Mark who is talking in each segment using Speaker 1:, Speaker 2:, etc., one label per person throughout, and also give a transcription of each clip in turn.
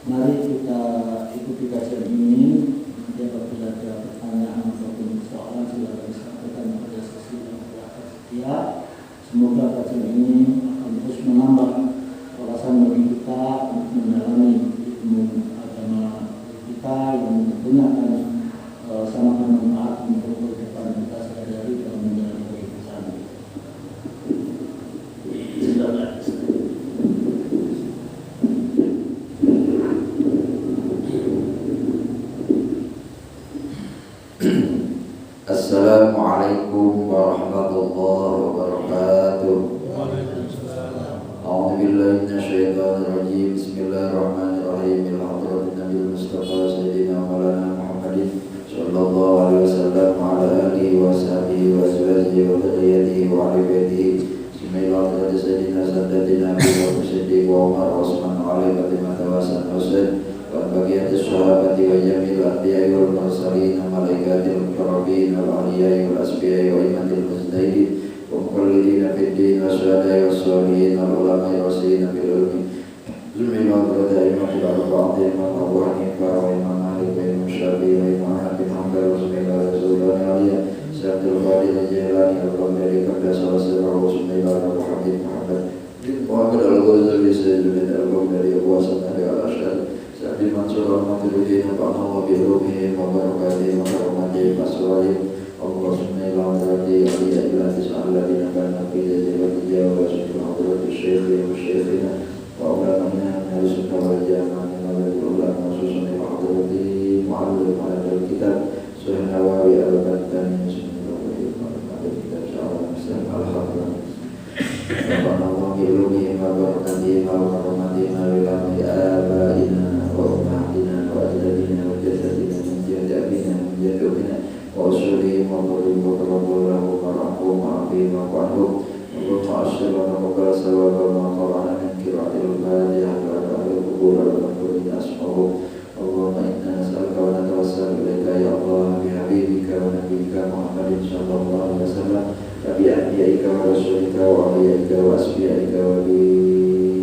Speaker 1: Mari kita ikuti kajian ini. Nanti apabila ada pertanyaan ataupun soal silakan disampaikan pada sesi yang akan setia. Semoga kajian ini akan terus menambah wawasan bagi kita untuk mendalami ilmu agama kita yang tentunya akan sangat bermanfaat untuk kehidupan kita sehari-hari dalam menjalani kehidupan. Silakan.
Speaker 2: Assalamualaikum warahmatullahi wabarakatuh. A'udzu billahi minasyaitonir rajim. Bismillahirrahmanirrahim. Alhamdulillahi nabiyil mustafa sayyidina maulana Muhammadin sallallahu alaihi wasallam wa ala alihi wa sahbihi wa azwajihi wa dhurriyyatihi wa ahli baitihi. Bismillahirrahmanirrahim. Sayyidina saddatina wa siddiq wa Umar wa Utsman wa Ali Fatimah wa Hasan Husain wa baqiyatis sahabati wa jamil anbiya'i wal mursalin wa malaikatil muqarrabin wal awliya'i wal asfiya'i wa imatil mujtahidin wa muqallidina fid din wa syuhada'i was sholihin wal ulama'i wasilina bil ilmi. Bismillahirrahmanirrahim. Al-Fatihah. Imam Abu Hanifah wa Imam Malik wa Imam Syafi'i wa Imam Ahmad bin Hanbal wa Bismillahirrahmanirrahim. Sayyidul Fadil Al-Jilani al-Qadiri Qaddas al-Sirra wa Bismillahirrahmanirrahim. Muhammad al-Ghazali Sayyidul al-Qadiri Abu Hasan al-Ash'ari Sa'di Mansur al-Maturidin Ba'nahu bi'ulumihi wa barakatihi wa karomatihi faswahim Allah subhanahu wa ta'ala aliyah ilah tis'alladina kana fi jazirati jawa wa syukur hadrati syekhi wa syekhina wa ulamina al-sunnah wal jamaah wa ulama susuni wa hadrati mu'allim al kitab Sunan Nawawi al-Battani Rabbana bi'ulumihi wa barakatihi wa karomatihi wa ulama abaina وأمهاتنا وأجدادنا وجداتنا من جهة أبينا من جهة أمنا وأصولهم وقلوبهم وقربوا لهم ورحمهم وعافيهم وعنهم اللهم أشهد أن وقال سواء ما طلعنا من قراءة الفاتحة وأهل القبور والمقبولين أسمعهم اللهم إنا نسألك ونتوسل إليك يا الله بحبيبك ونبيك محمد صلى الله عليه وسلم وبأنبيائك ورسولك وأوليائك وأصفيائك وبشيخ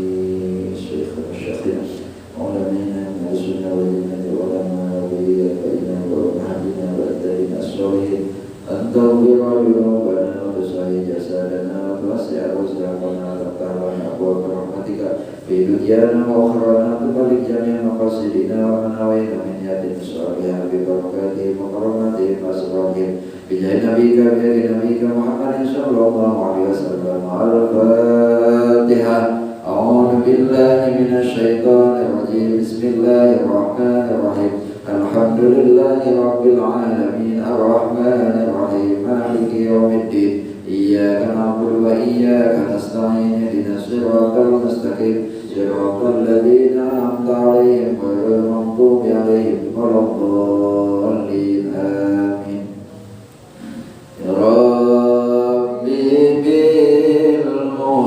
Speaker 2: وشيخنا علماء السنة والجنة والعلماء وبأبائنا وأمهاتنا وأجدادنا الصالحين أن تغفر لذنوبنا وتصحح جسدنا وتوسع رزقنا وتفتح لنا أبواب رحمتك في دنيانا وأخرانا تبلغ جميع مقاصدنا ومناوينا من يد صالحة ببركاتهم وكراماتهم وأسرارهم بجاه نبيك محمد صلى الله عليه وسلم على الفاتحة. أعوذ بالله من الشيطان الرجيم. بسم الله الرحمن الرحيم. الحمد لله رب العالمين الرحمن الرحيم مالك يوم الدين إياك نعبد وإياك نستعين اهدنا الصراط المستقيم صراط الذين أنعمت عليهم غير المغضوب عليهم ولا الضالين آمين. يا ربي بالمصطفى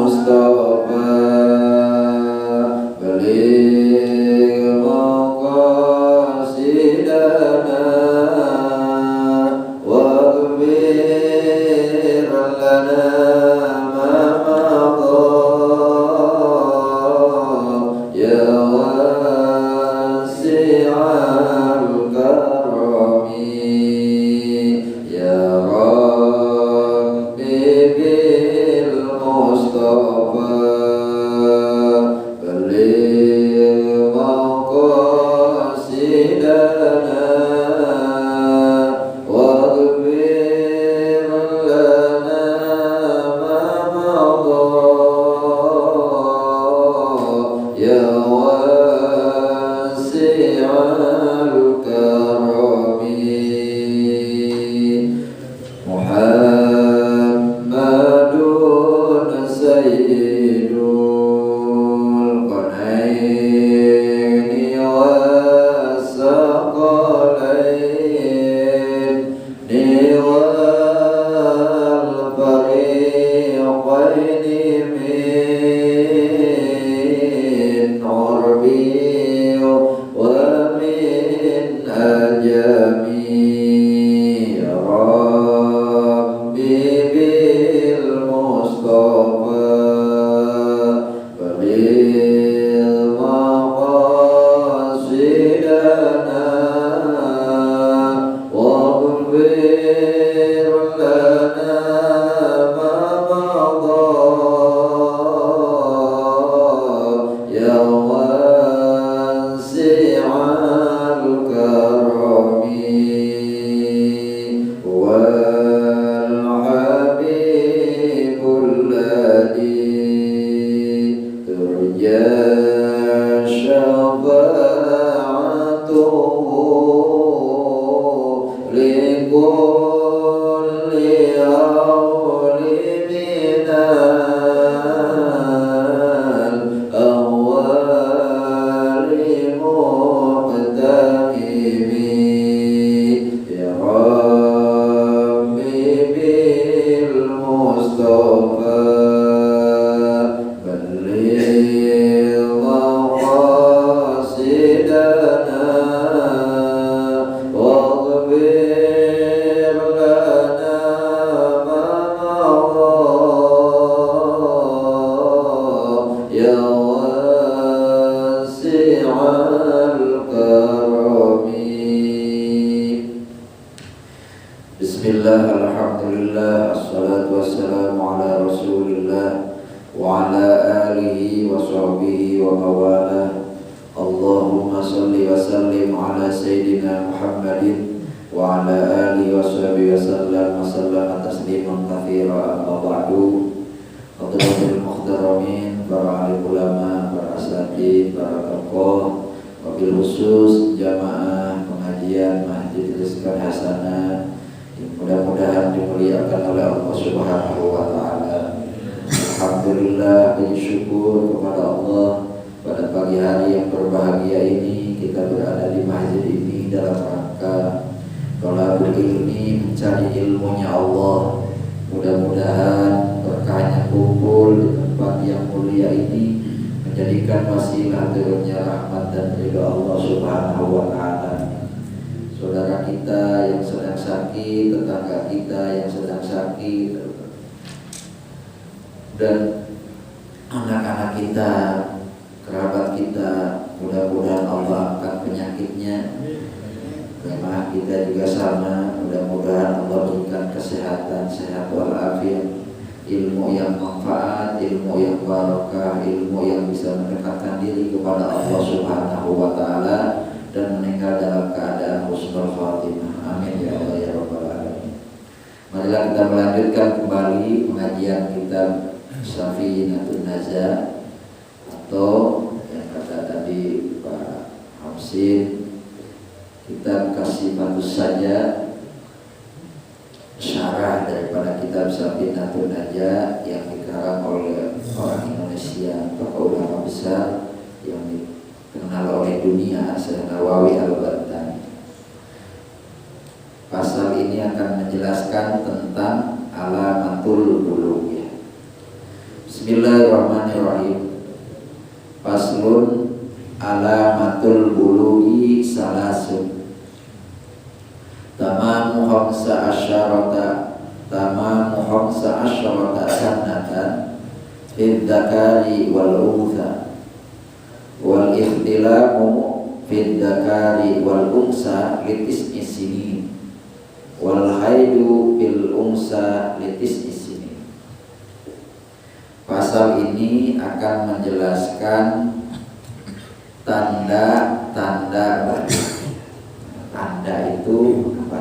Speaker 3: Aja
Speaker 2: Bismillah, alhamdulillah, assalatu wassalamu ala rasulillah wa ala alihi wa sahbihi wa mawalah. Allahumma salli wa sallim ala sayyidina Muhammadin wa ala alihi wa sahbihi wa sallama tasliman katsira. Amma ba'du. Hadratul muhtaramin, para alim ulama, para asatidz, para tokoh, wabil khusus jamaah pengajian Masjid Rizkan Hasanah, mudah-mudahan dimuliakan oleh Allah Subhanahu wa taala. Alhamdulillah, puji syukur kepada Allah, pada pagi hari yang berbahagia ini kita berada di masjid ini dalam rangka thalabul ilmi, mencari ilmunya Allah. Mudah-mudahan berkahnya kumpul di tempat yang mulia ini menjadikan wasilah turunnya rahmat dan ridha Allah Subhanahu wa taala. Saudara kita yang sedang sakit, tetangga kita yang sedang sakit, dan anak-anak kita, kerabat kita, mudah-mudahan Allah angkat penyakitnya. Jemaah kita juga sama, mudah-mudahan Allah berikan kesehatan, sehat walafiat, ilmu yang manfaat, ilmu yang barakah, ilmu yang bisa mendekatkan diri kepada Allah Subhanahu wa taala dan meninggal dalam keadaan husnul khatimah. Amin ya Allah ya rabbal alamin. Marilah kita melanjutkan kembali pengajian kitab Safinatun Najah, atau yang kata tadi Pak Hamsin, kita kasih bagus saja syarah daripada kitab Safinatun Najah yang dikarang oleh orang Indonesia, tokoh ulama besar yang dikenal oleh dunia, Syekh Nawawi Al-Bantani. Pasal ini akan menjelaskan tentang alamatul bulugh. Bismillahirrahmanirrahim. Faslun alamatul bulughi salasun. Tamamu khamsa asyarata sanatan fid dzakari wal untha wal ikhtilamu fid dzakari wal unsa litis'i sinin wal haidu fil unsa litis'i sinin. Pasal ini akan menjelaskan tanda-tanda balik. Tanda itu apa?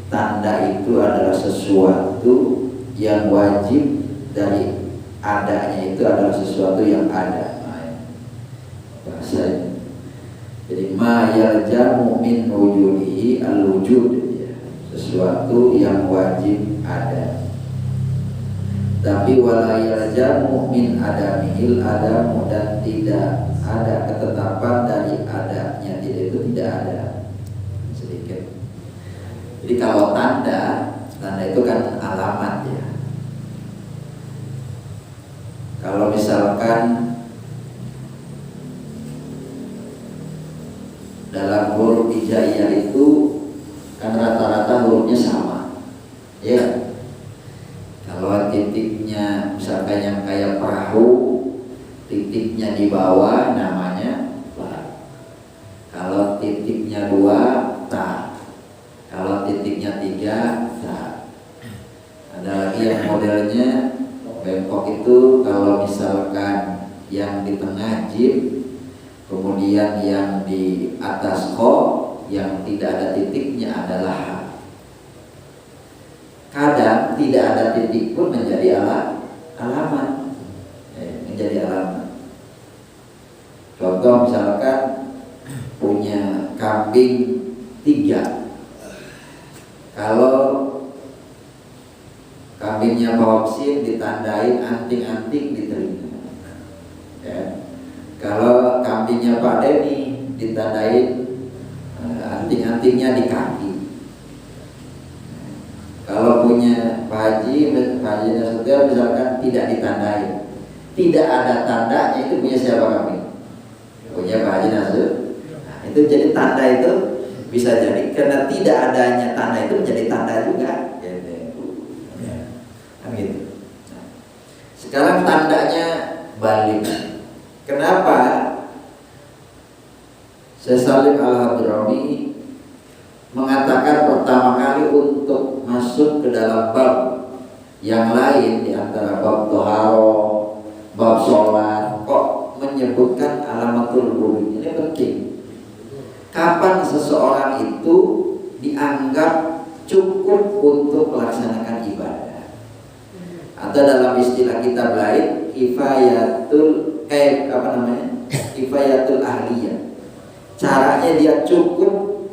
Speaker 2: Tanda itu adalah sesuatu yang wajib, dari adanya itu adalah sesuatu yang ada. Bahasa. Jadi ma yaljamu min wujudihi al-wujud, sesuatu yang wajib ada. Tapi wala yaljamu min adamihil adamu, dan tidak ada ketetapan dari adanya tidak itu tidak ada. Sedikit. Jadi kalau tanda itu kan alamat ya. Kalau misalkan dalam huruf hijaiyah itu kan rata-rata hurufnya sama, ya. Kalau titiknya misalkan yang kayak perahu, titiknya di bawah namanya ba. Kalau titiknya 2, ta. Kalau titiknya 3, ta. Ada lagi yang modelnya bengkok itu, kalau misalkan yang di tengah jim, kemudian yang di atas kho, yang tidak ada titiknya adalah ha. Kadang tidak ada titik pun menjadi alamat, menjadi alamat. Contoh misalkan punya kambing 3, kalau kambingnya Pak Hopsin ditandain anting-anting di telinga, ya. Kalau kambingnya Pak Denny ditandain anting-antingnya di kaki. Kalau punya Pak Haji Nasution misalkan tidak ditandai, tidak ada tandanya, itu punya siapa kambing? Punya Pak Haji Nasution. Nah, itu jadi tanda itu bisa jadi karena tidak adanya tanda itu menjadi tanda juga. Gitu. Nah, sekarang tandanya balik. Kenapa Syekh Salim Al-Hadrami mengatakan pertama kali untuk masuk ke dalam bab yang lain di antara bab toharo, bab sholat, kok menyebutkan alamatul wudhu? Ini penting. Kapan seseorang itu dianggap cukup untuk melaksanakan ibadah? Atau dalam istilah kitab lain, kifayatul kifayatul ahliyah. Caranya dia cukup,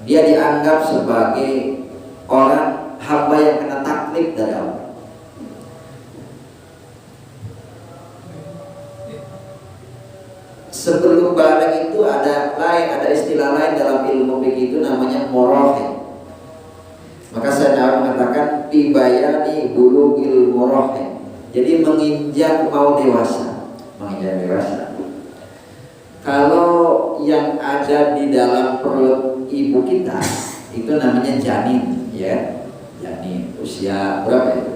Speaker 2: dia dianggap sebagai orang hamba yang kena taklif dari Allah. Sebelum baligh itu ada istilah lain dalam ilmu fikih itu namanya murahiq. Maka saya mengatakan tibayani bulughil murahiq. Jadi menginjak mau dewasa, menginjak dewasa. Kalau yang ada di dalam perut ibu kita itu namanya janin, ya. Janin usia berapa itu?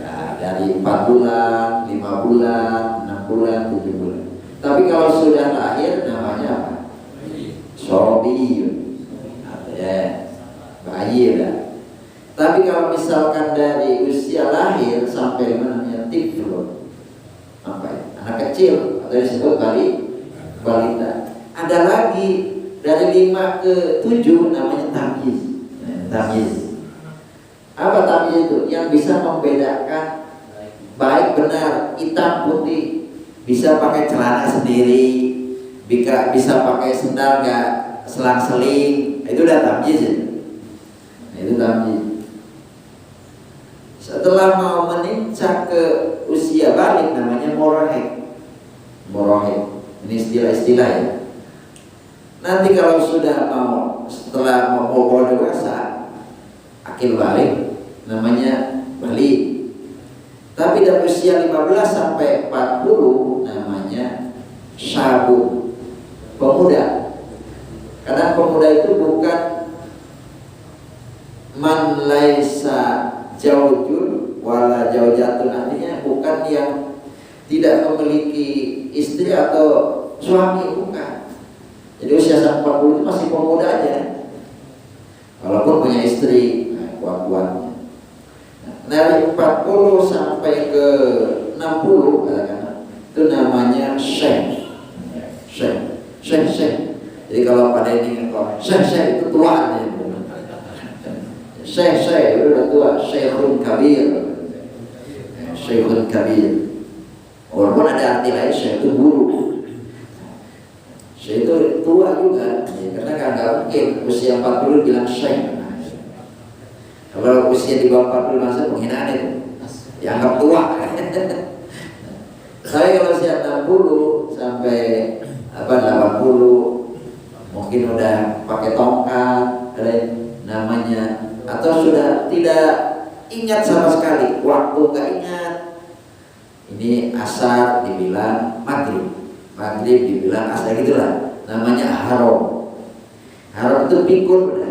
Speaker 2: Ya, dari 4 bulan, 5 bulan, 6 bulan, 7 bulan. Tapi kalau sudah lahir namanya apa? Sobiyun, ya, bayi lah. Tapi kalau misalkan dari usia lahir sampai namanya tiflun, apa ya? Anak kecil atau disebut balita. Ada lagi dari 5 ke 7 namanya tamyiz. Tamyiz. Apa tamyiz itu? Yang bisa membedakan baik benar, hitam putih. Bisa pakai celana sendiri, bisa pakai sendal nggak selang-seling, itu udah tamyiz. Itu tamyiz. Setelah mau meningkat ke usia balik namanya murahiq. Murahiq. Ini istilah-istilah ya. Nanti kalau sudah setelah mau dewasa, akil balik namanya balik. Tapi dari usia 15 sampai 40 namanya syabun, pemuda. Karena pemuda itu bukan man laisa jaujun wala jaujatun, artinya bukan yang tidak memiliki istri atau suami, bukan. Jadi usia 40 itu masih pemuda aja. Walaupun punya istri, kuat-kuatnya. Dari 40 sampai ke 60 katakan, itu namanya syekh. Jadi kalau pada ini syekh itu tua ya. Syekh itu udah tua, syekhun kabir. Syekhun kabir. Walaupun ada arti lain, syekh itu guru. Syekh itu tua juga, ya, karena nggak mungkin usia 40 bilang syekh. Kalau usia di bawah 40 masa penghinaan itu, dianggap tua. Saya kalau usia 60 sampai 80 mungkin udah pakai tongkat, namanya, atau sudah tidak ingat sama sekali, waktu nggak ingat. Ini asar dibilang maghrib dibilang asar, gitulah. Namanya haram. Haram itu pikun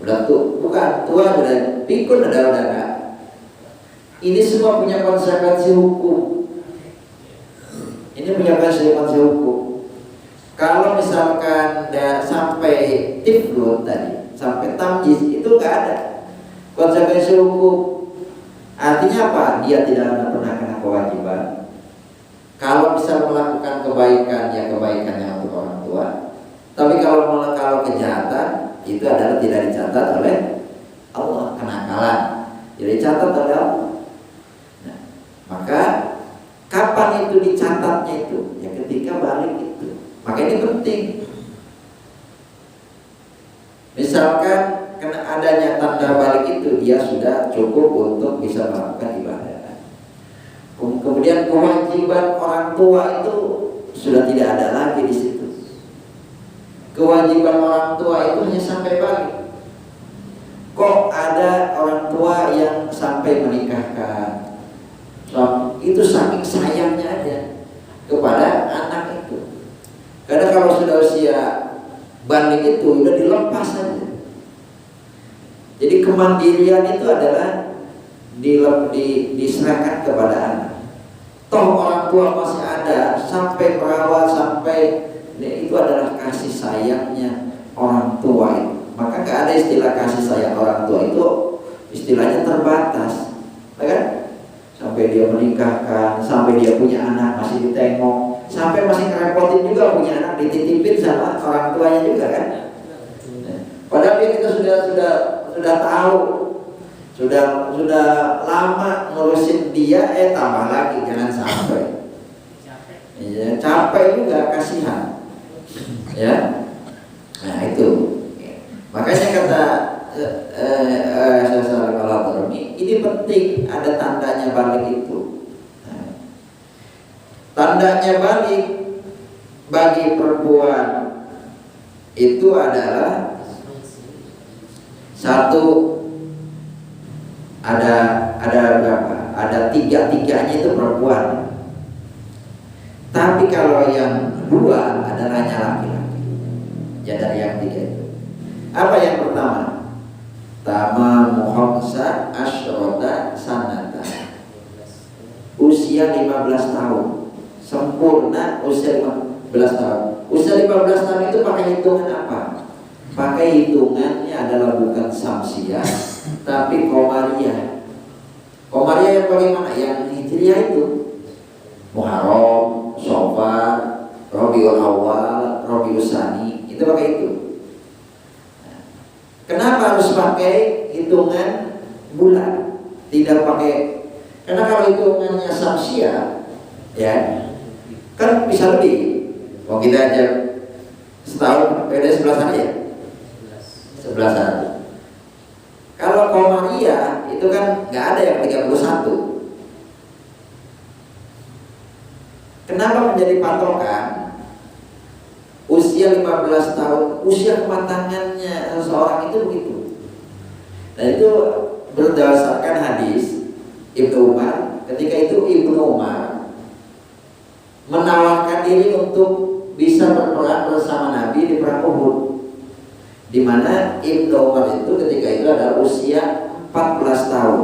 Speaker 2: udah tuh, bukan tua, udah pikun, udah enggak. Ini semua punya konsekuensi hukum. Ini punya konsekuensi hukum. Kalau misalkan sampai tiflun tadi, sampai tamyiz, itu enggak ada konsekuensi hukum. Artinya apa? Dia tidak pernah kena kewajiban. Kalau bisa melakukan kebaikan, ya kebaikannya untuk orang tua. Tapi kalau kejahatan, itu adalah tidak dicatat oleh Allah, kenakalan tidak dicatat oleh Allah. Nah, maka kapan itu dicatatnya itu? Ya ketika balik itu. Maka ini penting. Misalkan karena adanya tanda balik itu, dia sudah cukup untuk bisa melakukan ibadah. Kemudian kewajiban orang tua itu sudah tidak ada lagi di situ. Kewajiban orang tua itu hanya sampai balik. Kok ada orang tua yang sampai menikahkan? Itu saking sayangnya aja kepada anak itu. Karena kalau sudah usia balik itu udah dilepas aja. Jadi kemandirian itu adalah diserahkan kepada anak. Toh orang tua masih ada sampai merawat, sampai itu adalah kasih sayangnya orang tua itu. Maka nggak ada istilah kasih sayang orang tua itu, istilahnya terbatas, kan? Sampai dia menikahkan, sampai dia punya anak masih ditengok, sampai masih ngerepotin juga punya anak dititipin sama orang tuanya juga kan? Padahal kita sudah tahu, sudah lama ngurusin dia, tambah lagi jangan sampai. Ya, capek juga, kasihan. Ya, nah itu. Makanya kata Syekh Salim Al-Hadrami, ini penting ada tandanya balik itu. Nah, tandanya balik bagi perempuan itu adalah satu, ada berapa? Ada tiga-tiganya itu perempuan. Tapi kalau yang dua adalah hanya laki-laki. Ya dari yang tiga itu. Apa yang pertama? Tamamu khamsa asyrota sanata. Usia 15 tahun. Sempurna usia 15 tahun. Usia 15 tahun itu pakai hitungan apa? Pakai hitungannya adalah bukan samsiah, tapi qamariyah. Qamariyah yang bagaimana? Yang hijriah itu. Muharram, Syawal, Rabiul Awal, Rabiul Tsani, itu pakai itu. Kenapa harus pakai hitungan bulan? Tidak pakai, karena kalau hitungannya samsiah, ya kan bisa lebih. Kalau kita aja setahun beda 11 hari ya, 11 hari. Kalau qamariyah itu kan nggak ada yang 31. Kenapa menjadi patokan usia 15 tahun, usia kematangannya seseorang itu begitu. Dan itu berdasarkan hadis Ibnu Umar. Ketika itu Ibnu Umar menawarkan diri untuk bisa berperang bersama Nabi di perang Uhud, di mana Ibnu Umar itu ketika itu adalah usia 14 tahun.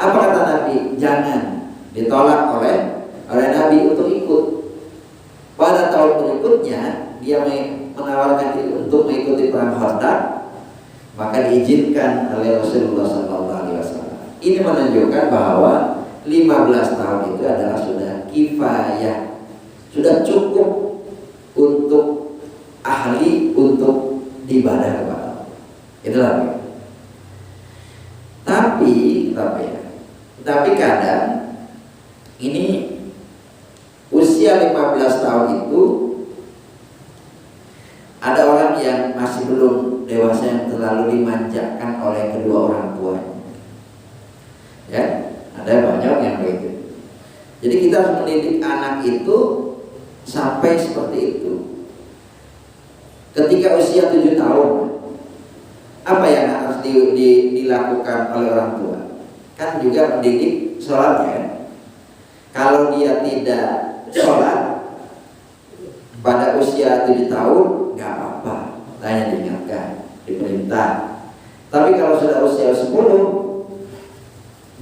Speaker 2: Apa kata Nabi? Jangan. Ditolak oleh Nabi untuk ikut. Pada tahun berikutnya dia menawarkan diri untuk mengikuti perang Khandaq, maka diizinkan oleh Rasulullah SAW. Ini menunjukkan bahwa 15 tahun itu adalah sudah kifayah, sudah cukup untuk ahli untuk ibadah kepada Allah. Itulah. Tapi kadang ini usia 15 tahun itu ada orang yang masih belum dewasa yang terlalu dimanjakan oleh kedua orang tuanya. Ya, ada banyak yang begitu. Jadi kita harus mendidik anak itu sampai seperti itu. Ketika usia 7 tahun, apa yang harus dilakukan oleh orang tua? Kan juga mendidik sholatnya. Kalau dia tidak sholat pada usia 7 tahun, nggak apa-apa, hanya diingatkan, diperintah. Tapi kalau sudah usia 10,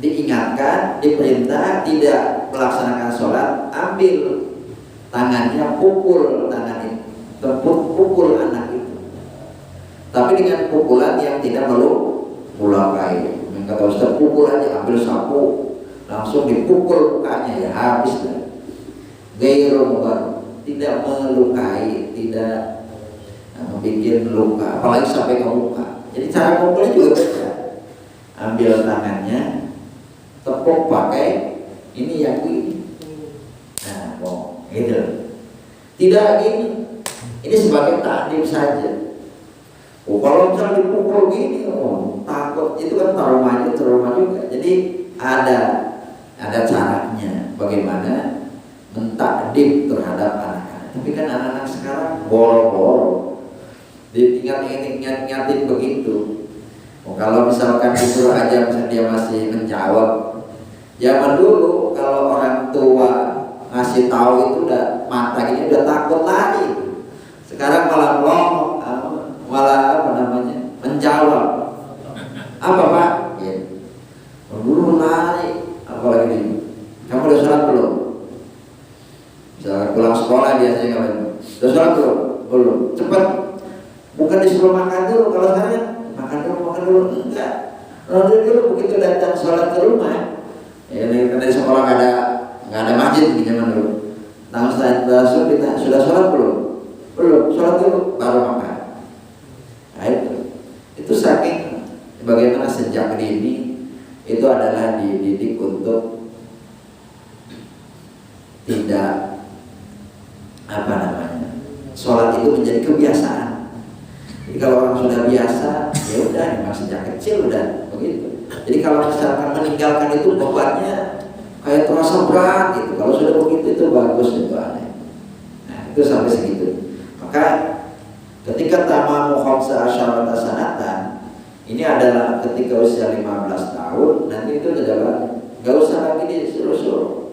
Speaker 2: diingatkan, diperintah, tidak melaksanakan sholat, ambil tangannya, pukul tangan itu, pukul anak itu. Tapi dengan pukulan yang tidak melukai. Kata Ustaz, pukul aja, ambil sapu, langsung dipukul mukanya, ya habis lah. Gairun tidak melukai, tidak membuat luka, apalagi sampai ke muka. Jadi cara pukulnya juga beda. Ambil tangannya, tepuk pakai ini yang ini. Nah, gitu. Tidak gini. Ini sebagai takdim saja. Kalau misalnya dipukul gini, takut, itu kan trauma juga. Jadi ada caranya bagaimana mentakdim terhadap anak-anak. Tapi kan anak-anak sekarang boro-boro, diingat-ingatin begitu. Kalau misalkan disuruh aja misalnya dia masih menjawab. Zaman dulu kalau orang tua ngasih tahu itu udah mata ini udah takut lagi. Sekarang malah menjawab. Apa Pak? Ya. Dulu lari, apalagi ini. Kamu udah sholat belum? Misalkan pulang sekolah biasanya kamu udah sholat belum? Belum. Cepat disuruh makan dulu. Kalau sekarang makan dulu enggak. Ronde dulu begitu datang sholat ke rumah. Ya, karena di sekolah nggak ada masjid di zaman dulu. Tahun setelah kita sudah sholat belum? Belum. Sholat dulu baru makan. Nah, itu saking bagaimana sejak dini itu adalah dididik untuk tidak sholat itu menjadi kebiasaan. Jadi kalau orang sudah biasa, ya udah memang sejak kecil udah begitu. Jadi kalau misalkan meninggalkan itu bebannya kayak terasa berat gitu. Kalau sudah begitu itu bagus itu aneh. Nah itu sampai segitu. Maka ketika tamamu khamsa asyarata sanatan, ini adalah ketika usia 15 tahun, nanti itu adalah gak usah lagi disuruh-suruh.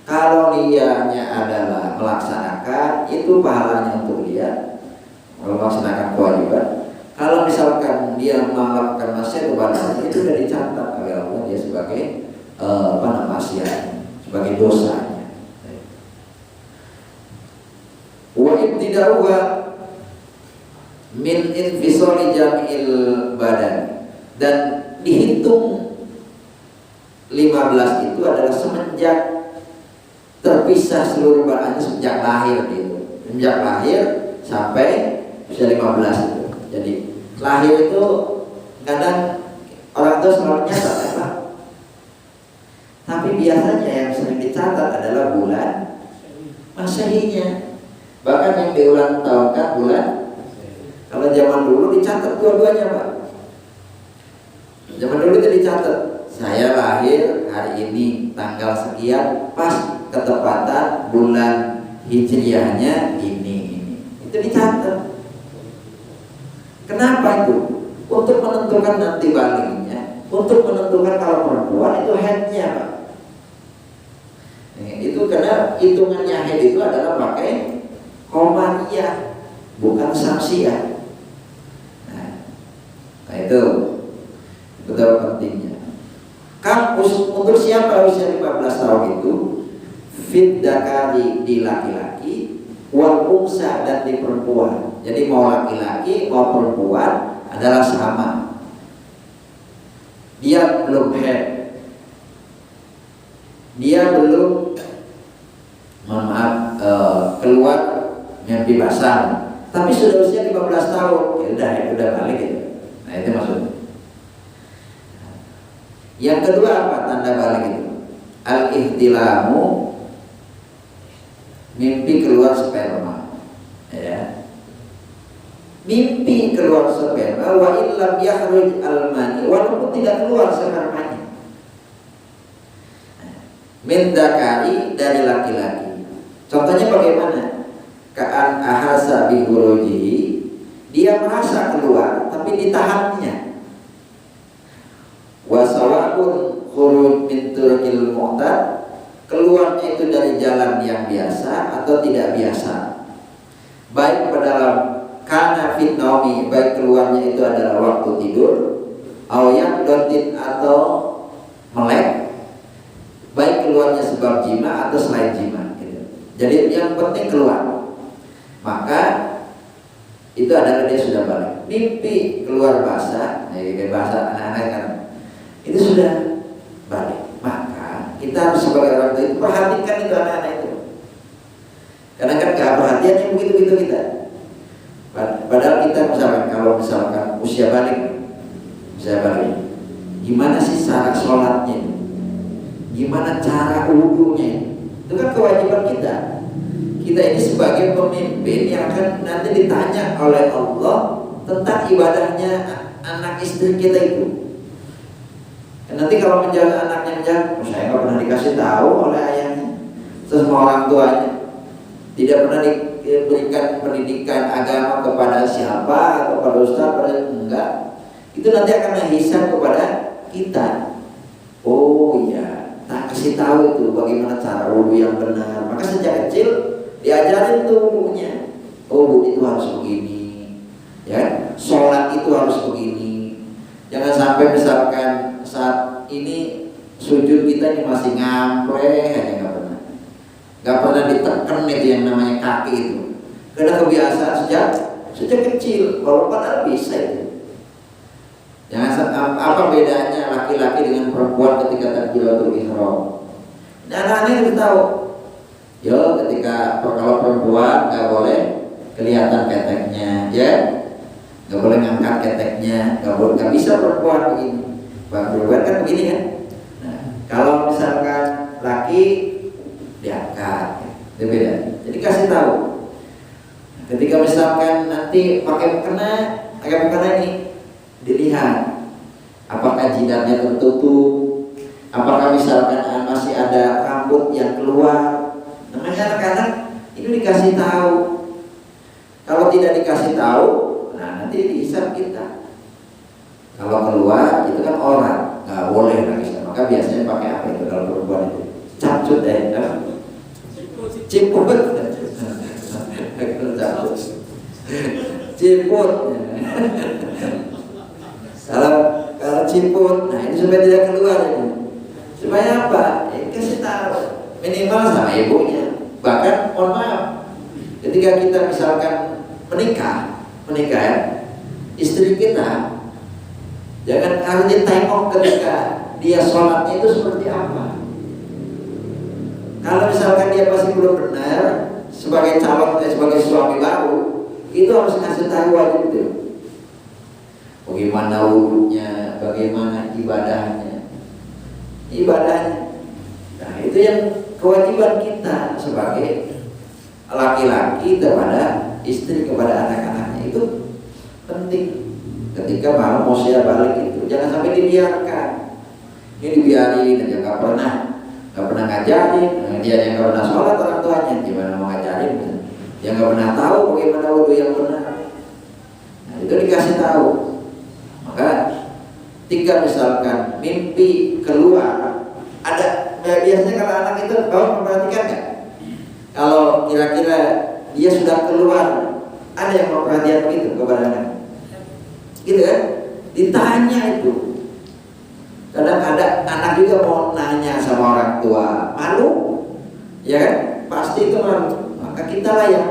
Speaker 2: Kalau niatnya adalah melaksanakan, itu pahalanya untuk dia melaksanakan kewajiban. Kalau misalkan dia melakukan maksiat kepada Allah, itu sudah dicatat oleh Allah dia sebagai maksiat, sebagai dosanya. Wa ibtida'uha min infisali jami'il badan, dan dihitung 15 itu adalah semenjak terpisah seluruh badannya sejak lahir gitu. Sejak lahir sampai usia 15 itu. Jadi lahir itu kadang orang tua selalu nyatat apa? Tapi biasanya yang sering dicatat adalah bulan Masehinya. Bahkan yang diulang tahunkan bulan. Kalau zaman dulu dicatat dua-duanya, Pak. Zaman dulu itu dicatat, saya lahir hari ini tanggal sekian, pas ketepatan bulan Hijriahnya ini. Itu dicatat. Kenapa itu? Untuk menentukan nanti baliknya, untuk menentukan kalau perempuan itu headnya, Pak. Itu karena hitungannya head itu adalah pakai komariah, bukan samsiah. Nah itu betul pentingnya. Untuk siapa usia 15 tahun itu? Fit dakari di laki-laki, wal unsa dan di perempuan. Jadi mau laki-laki mau perempuan adalah sama. Dia belum head, dia belum keluar mimpi basah, tapi sudah usia 15 tahun, ya udah balik gitu. Nah itu maksudnya. Yang kedua apa tanda balik itu? Al-ihtilamu, mimpi keluar sperma, ya. Mimpi keluar sperma, wa illam yakhruj al-mani, walaupun tidak keluar spermanya. Min dzakari, dari laki-laki. Contohnya bagaimana? Ka'an ahasa bi khurujihi, dia merasa keluar tapi ditahannya. Wa sawa'un khuruj min turqil mu'tad, keluarnya itu dari jalan yang biasa atau tidak biasa, baik pada dalam kana fit naumi, baik keluarnya itu adalah waktu tidur, au yaqdatin atau melek, baik keluarnya sebab jima atau selain jima gitu. Jadi yang penting keluar, maka itu adalah dia sudah balik. Mimpi keluar basah, kayak bahasa anak-anak kan, itu sudah balik. Maka kita harus sebagai orang tua itu perhatikan itu anak-anak itu. Karena kan keperhatian yang begitu-begitu kita. Padahal kita kalau misalkan usia balik, gimana sih cara sholatnya? Gimana cara wudunya? Itu kan kewajiban kita. Kita ini sebagai pemimpin yang akan nanti ditanya oleh Allah tentang ibadahnya anak istri kita itu. Dan nanti kalau menjaga anaknya saya nggak pernah dikasih tahu oleh ayahnya, semua orang tuanya, tidak pernah diberikan pendidikan agama kepada siapa, kepada ustaz, enggak. Itu nanti akan menghisap kepada kita. Oh iya, tak kasih tahu itu bagaimana cara wudu yang benar. Maka sejak kecil diajarin tuh wudunya. Oh wudu itu harus begini, ya. Sholat itu harus begini. Jangan sampai misalkan saat ini sujud kita ini masih ngampleh aja, nggak pernah ditekan itu yang namanya kaki itu. Karena kebiasaan sejak kecil, kalau padahal bisa itu. Jangan apa bedanya laki-laki dengan perempuan ketika takbiratul ihram. Dan anak-anak harus tahu. Yo, ketika kalau perempuan nggak boleh kelihatan keteknya, ya, nggak boleh ngangkat keteknya, nggak bisa perempuan begini. Perempuan kan begini kan. Nah, kalau misalkan laki diangkat, itu beda. Jadi kasih tahu. Ketika misalkan nanti pakai mukena ini dilihat apakah jidatnya tertutup, apakah misalkan masih ada rambut yang keluar. Namanya anak-anak itu dikasih tahu. Kalau tidak dikasih tahu, nah nanti dihisab kita. Kalau keluar itu kan orang, nggak boleh lagi. Maka biasanya pakai apa itu kalau perempuan itu? Capcut ciput. Ciput. Kalau ciput, nah ini supaya tidak keluar ini. Supaya apa? Kasih tahu. Minimal sama ibunya. Bahkan mohon maaf, ketika kita misalkan menikah ya, istri kita jangan harus ditengok ketika dia sholatnya itu seperti apa. Kalau misalkan dia masih belum benar sebagai calon, sebagai suami baru, itu harus ngasih tahu aja gitu. Bagaimana wudhunya, bagaimana ibadahnya. Nah itu yang kewajiban kita sebagai laki-laki kepada istri, kepada anak-anaknya, itu penting. Ketika mau usia balik itu jangan sampai dibiarkan. Ini dibiarin aja, nggak pernah ngajarin. Dia yang nggak pernah sholat, orang tuanya gimana mau ngajarin? Dia nggak pernah tahu bagaimana wudhu yang benar. Nah itu dikasih tahu. Maka ketika misalkan mimpi keluar, ada biasanya kalau anak itu kau memperhatikan nggak? Kalau kira-kira dia sudah keluar, ada yang memperhatikan begitu kepada anak? Gitu kan? Ditanya itu. Kadang ada anak juga mau nanya sama orang tua, malu, ya kan? Pasti itu malu. Maka kita lah yang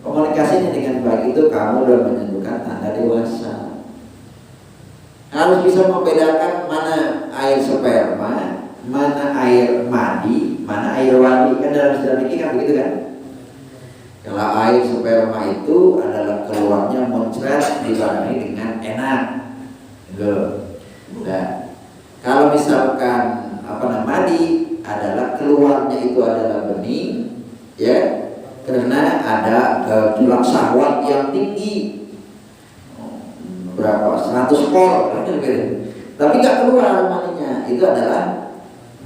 Speaker 2: komunikasinya dengan baik. Itu kamu sudah menunjukkan tanda dewasa. Harus bisa membedakan mana air sperma, mana air madi, mana air wadi. Kan dalam istilah fikih kan begitu kan? Kalau air sperma itu adalah keluarnya muncrat dibarengi dengan enak. Nah, kalau misalkan madi adalah keluarnya itu adalah bening, ya, karena ada tulang syahwat yang tinggi, berapa 100 kol, tapi nggak keluar maninya, itu adalah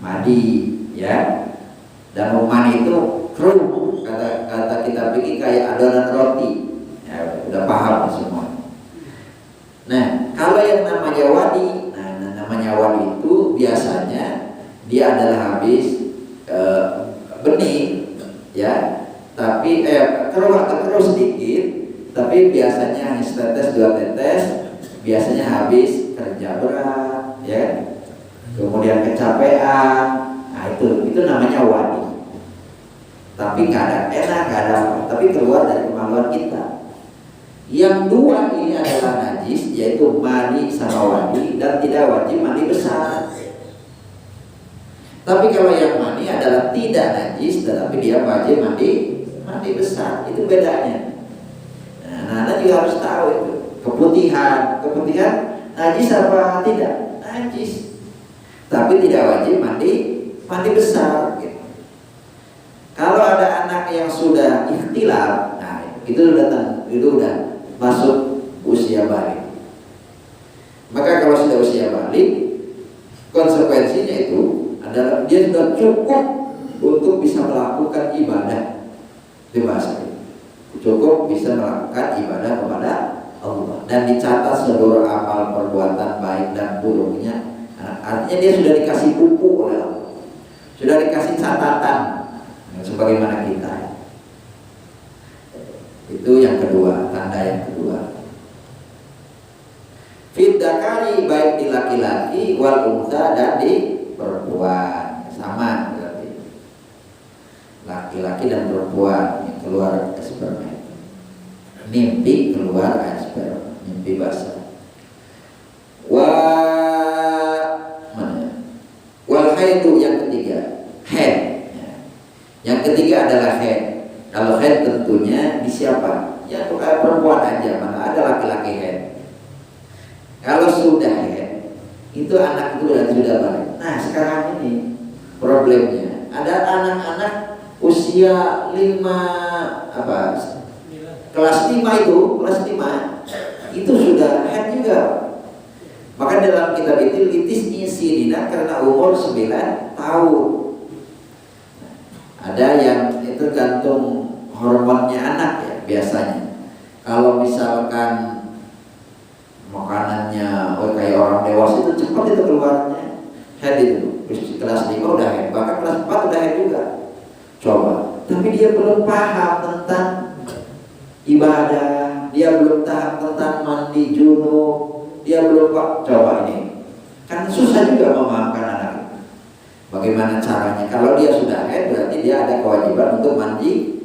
Speaker 2: madi, ya. Dan mani itu keruh, kata kita pikir kayak adonan roti, ya, udah paham semua. Nah, kalau yang namanya wadi, namanya wadi itu biasanya dia adalah habis bening, ya, tapi keruh sedikit, tapi biasanya hanya setetes 2 tetes, biasanya habis kerja berat, ya, kemudian kecapean. Nah itu namanya wadi. Tapi nggak ada enak, nggak ada apa, tapi keluar dari kemaluan kita. Yang dua ini adalah najis, yaitu mani sama wadi, dan tidak wajib mani besar. Tapi kalau yang mani adalah tidak najis, tetapi dia wajib mandi besar. Itu bedanya. Nah, Anda juga harus tahu itu. Keputihan najis apa tidak? Najis. Tapi tidak wajib mandi besar. Gitu. Kalau ada anak yang sudah ikhtilaf, nah itu udah masuk usia balik. Maka kalau sudah usia balik, konsekuensinya itu adalah dia sudah cukup untuk bisa melakukan ibadah dewasa. Cukup bisa melakukan ibadah kepada Allah dan dicatat seluruh amal perbuatan baik dan buruknya. Artinya dia sudah dikasih buku oleh Allah, sudah dikasih catatan sebagaimana kita. Itu yang kedua, tanda yang kedua. Fit dzakari, baik di laki-laki, wal unsa, dan di perempuan. Sama berarti. Laki-laki dan perempuan yang keluar sperma. mimpi keluar air sperma, mimpi basah. Wal haidu yang ketiga, haid. Yang ketiga adalah haid. Kalau haid tentunya di siapa? Ya perempuan aja, mana ada laki-laki haid. Kalau sudah haid, itu anak itu sudah balik. Nah sekarang ini problemnya ada anak-anak usia 5 kelas 5 itu sudah haid juga. Maka dalam kitab itu litis isidina karena umur 9 tahun. Ada yang itu tergantung hormonnya anak ya biasanya. Kalau misalkan makanannya kayak orang dewasa itu cepat itu keluarnya haid itu. Kelas 5 udah haid, bahkan kelas 4 udah haid juga. Coba, tapi dia belum paham tentang ibadah, dia belum paham tentang mandi junub, dia belum coba ini. Kan susah juga memahamkan anak. Bagaimana caranya? Kalau dia sudah haid berarti dia ada kewajiban untuk mandi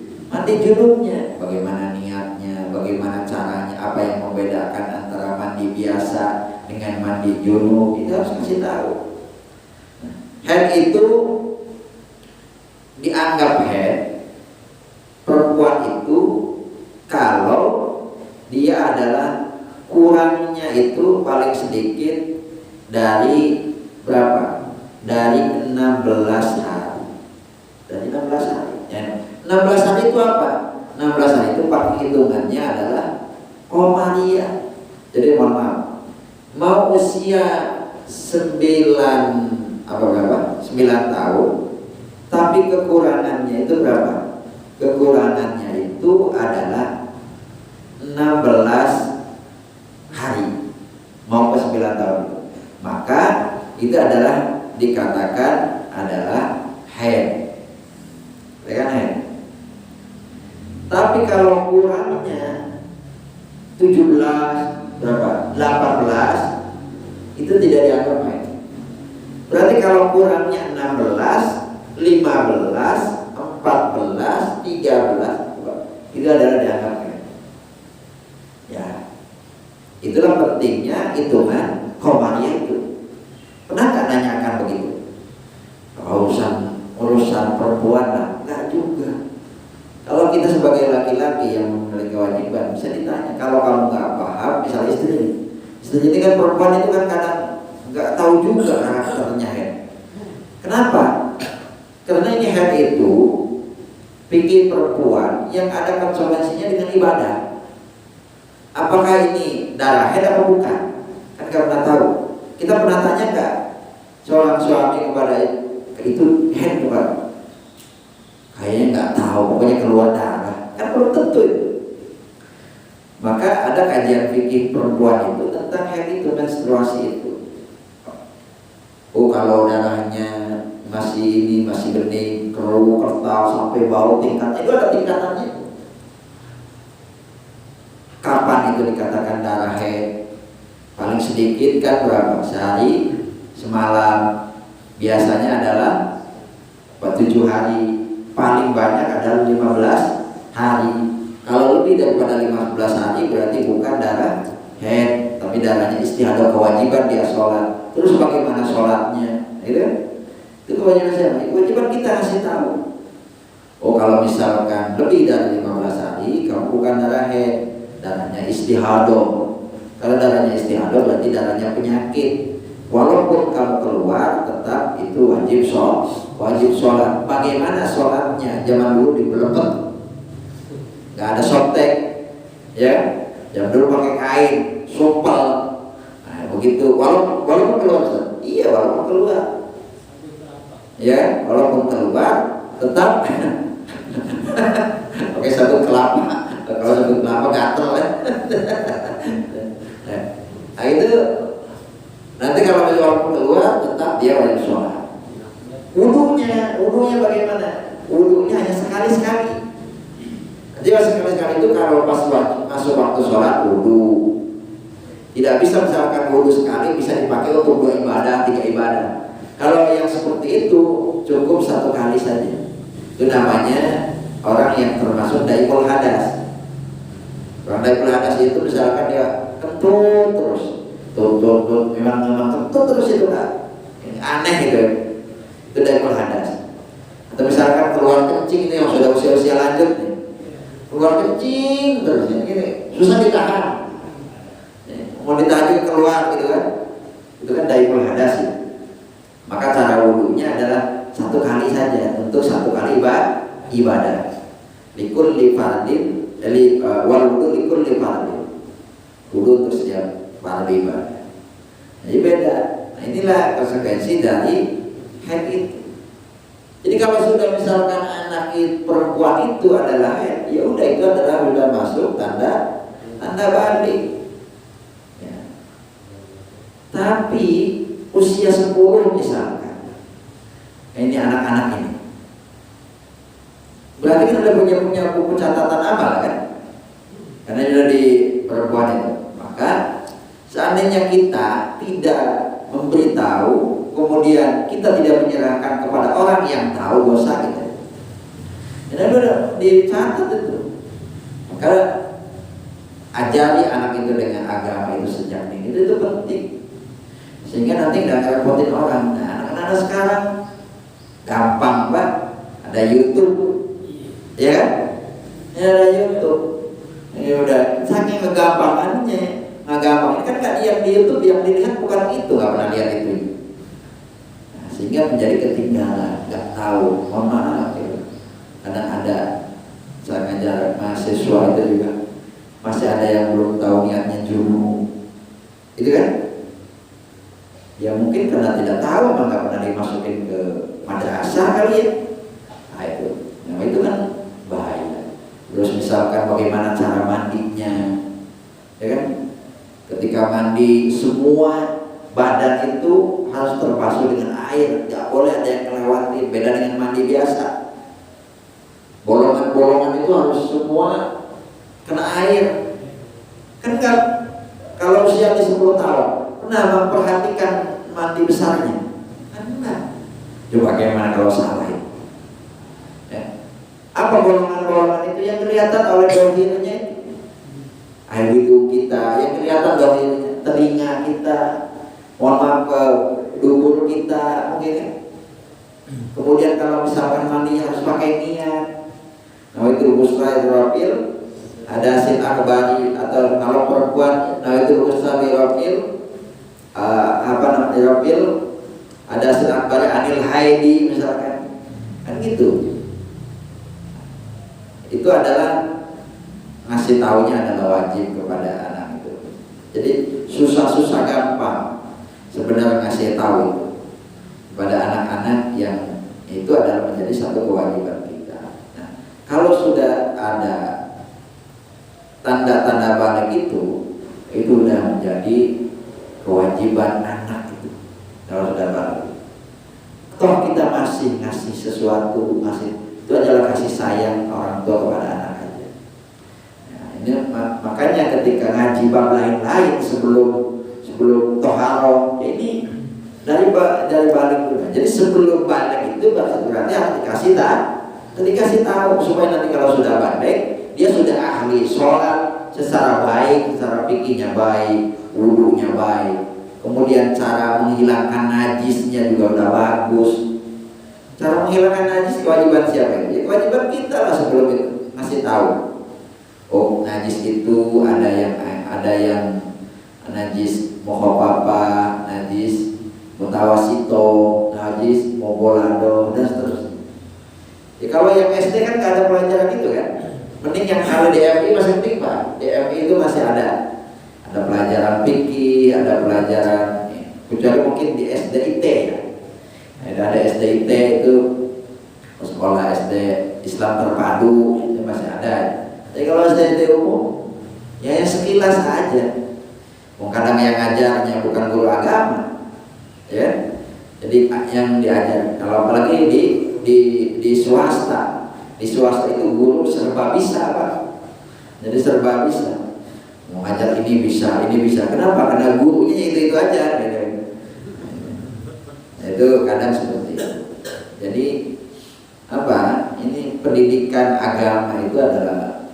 Speaker 2: junubnya. Bagaimana niatnya? Bagaimana caranya? Apa yang membedakan antara mandi biasa dengan mandi junub? Itu harus kasih tahu. Haid itu dianggap haid perempuan itu kalau dia adalah kurangnya itu paling sedikit dari berapa? Dari 16 hari. Dari 16 hari. Ya. 16 hari itu apa? 16 hari itu hitungannya adalah komariah. Jadi mohon maaf, mau usia 9 tahun, tapi kekurangannya itu berapa? Kekurangannya itu adalah 16 hari, mau ke 9 tahun. Maka itu adalah dikatakan adalah haid. Kan haid. Tapi kalau kurangnya 17 berapa? 18 itu tidak dianggap haid. Berarti kalau kurangnya 16, 15, 14, 13 itu adalah dianggap haid. Ya. Itulah pentingnya hitungan komariah itu. Pernah nggak nanyakan begitu? Kalau urusan perempuan lah, nggak juga. Kalau kita sebagai laki-laki yang memiliki kewajiban bisa ditanya. Kalau kamu nggak paham, misalnya istri ini kan perempuan itu kan kadang nggak tahu juga karakternya haid. Kenapa? Karena ini haid itu pikir perempuan yang ada konsekuensinya dengan ibadah. Apakah ini darah haid atau bukan? Kan nggak pernah tahu. Kita pernah tanya nggak seorang suami kepada itu haid bukan? Kayaknya nggak tahu, pokoknya keluar darah. Kan belum tentu itu. Maka ada kajian fikih perempuan itu tentang haid itu, menstruasi itu. Oh kalau darahnya masih bening, keruh, kental sampai bau tingkatnya itu ada tingkatannya. Kapan itu dikatakan darah haid? Paling sedikit kan berapa? Sehari, semalam. Biasanya adalah 7 hari. Paling banyak adalah 15 hari. Kalau lebih daripada 15 hari berarti bukan darah haid, tapi darahnya istihadah, kewajiban dia sholat. Terus bagaimana sholatnya? Itu kewajiban siapa? Kewajiban kita kasih tahu. Oh kalau misalkan lebih dari 15 hari kamu bukan darah haid, darahnya istihadah. Kalau darahnya istihadah berarti darahnya penyakit. Walaupun kamu keluar tetap itu wajib sholat. Bagaimana sholatnya? Zaman dulu dibelempet, nggak ada softtek, ya. Zaman dulu pakai kain, sumpel. Nah, begitu. Walaupun keluar, iya walaupun keluar, ya walaupun keluar tetap pakai satu kelapa. Kalau satu kelapa gatel ya. Nah itu nanti kalau walaupun keluar tetap dia wajib sholat. Wudunya bagaimana? Wudunya hanya sekali-sekali. Jadi sekali-sekali itu kalau pas masuk waktu sholat wudu. Tidak bisa misalkan wudu sekali bisa dipakai untuk 2 ibadah, 3 ibadah. Kalau yang seperti itu cukup 1 kali saja. Itu namanya orang yang termasuk daiful hadas. Orang Daiful Hadas itu misalkan dia kentut terus, tut, memang kentut terus itu kan, aneh gitu. Itu Daiful Hadas. Atau misalkan keluar kencing ini yang sudah usia lanjut nih, keluar kencing terus ini susah ditahan. Mau ditahan keluar gitu kan, itu kan Daiful Hadas ya. Maka cara wudunya adalah 1 kali saja untuk 1 kali ibadah. Likul lifardin, wal wudu likul lifardin. Wudu untuk setiap fardu ibadah. Jadi beda. Nah, inilah konsekuensi dari haid itu. Jadi kalau sudah misalkan anak perempuan itu adalah haid, ya udah itu adalah sudah masuk tanda balik. Ya. Tapi usia 10 misalkan, ini anak-anak ini, berarti kan udah punya buku catatan amal kan? Karena sudah di perempuan itu. Maka seandainya kita tidak memberitahu, kemudian kita tidak menyerahkan kepada orang yang tahu dosa kita, dan udah dicatat itu. Maka ajari anak itu dengan agama itu sejak dini, itu penting, sehingga nanti nggak ngerepotin orang. Nah, anak-anak sekarang gampang Pak, ada YouTube, ya kan? Ya, ada YouTube. Ini udah saking ngegampangannya, ini kan nggak lihat di YouTube, yang dilihat bukan itu, nggak pernah lihat itu. Nah, sehingga menjadi ketinggalan, nggak tahu. Mohon maaf ya. Karena ada saya ngajar mahasiswa itu juga masih ada yang belum tahu niatnya juru, itu kan? Ya mungkin karena tidak tahu, maka pernah dimasukin ke madrasah kali ya. Nah itu kan bahaya. Terus misalkan bagaimana cara mandinya, ya kan? Ketika mandi semua badan itu harus terbasuh dengan air, tidak boleh ada yang melewati. Beda dengan mandi biasa, bolongan-bolongan itu harus semua kena air. Kan kalau usia di 10 tahun pernah memperhatikan mandi besarnya? Kan enggak. Coba bagaimana kalau salah itu? Ya. Apa golongan-golongan itu yang kelihatan oleh dohirnya itu? Air wudhu kita yang kelihatan dohirnya, telinga kita, mohon maaf ke dubur kita mungkin ya. Kemudian kalau misalkan mandi harus pakai niat. Nah itu musra irafil, ada sin akbari, atau kalau perempuan nah itu musra irafil, irafil, ada sin akbari anil haidi misalkan, kan gitu. Itu adalah ngasih taunya adalah wajib kepada anak itu. Jadi susah-susah gampang sebenarnya ngasih tahu itu kepada anak-anak, yang itu adalah menjadi satu kewajiban kita. Nah, kalau sudah ada tanda-tanda balik itu sudah menjadi kewajiban anak itu. Kalau sudah balik, toh kita masih ngasih sesuatu, itu adalah kasih sayang orang tua kepada anak aja. Nah, ini makanya ketika ngaji bab lain-lain sebelum toharoh, ini dari balik dulu. Jadi sebelum balik itu berarti harus dikasih tahu supaya nanti kalau sudah balik dia sudah ahli sholat secara baik, secara fikihnya baik, wudunya baik, kemudian cara menghilangkan najisnya juga udah bagus. Cara menghilangkan najis kewajiban siapa? Ya kewajiban kita lah sebelum itu ngasih tahu. Oh najis itu ada yang najis mokhopapa, najis mutawasito, najis mobolado, dan seterusnya. Ya kalau yang SD kan gak ada pelajaran itu kan. Mending yang ada DMI masih penting Pak. DMI itu masih ada pelajaran fikih, ada pelajaran, kecuali mungkin di SDIT ya. Ada SDIT itu sekolah SD Islam terpadu, itu masih ada. Jadi kalau SDIT umum ya sekilas aja. Kadang yang ngajarnya bukan guru agama, ya. Jadi yang diajar, kalau apalagi di swasta, itu guru serba bisa Pak. Jadi serba bisa. Mau ngajar ini bisa. Kenapa? Karena gurunya itu aja. Itu kadang seperti itu. Jadi ini pendidikan agama itu adalah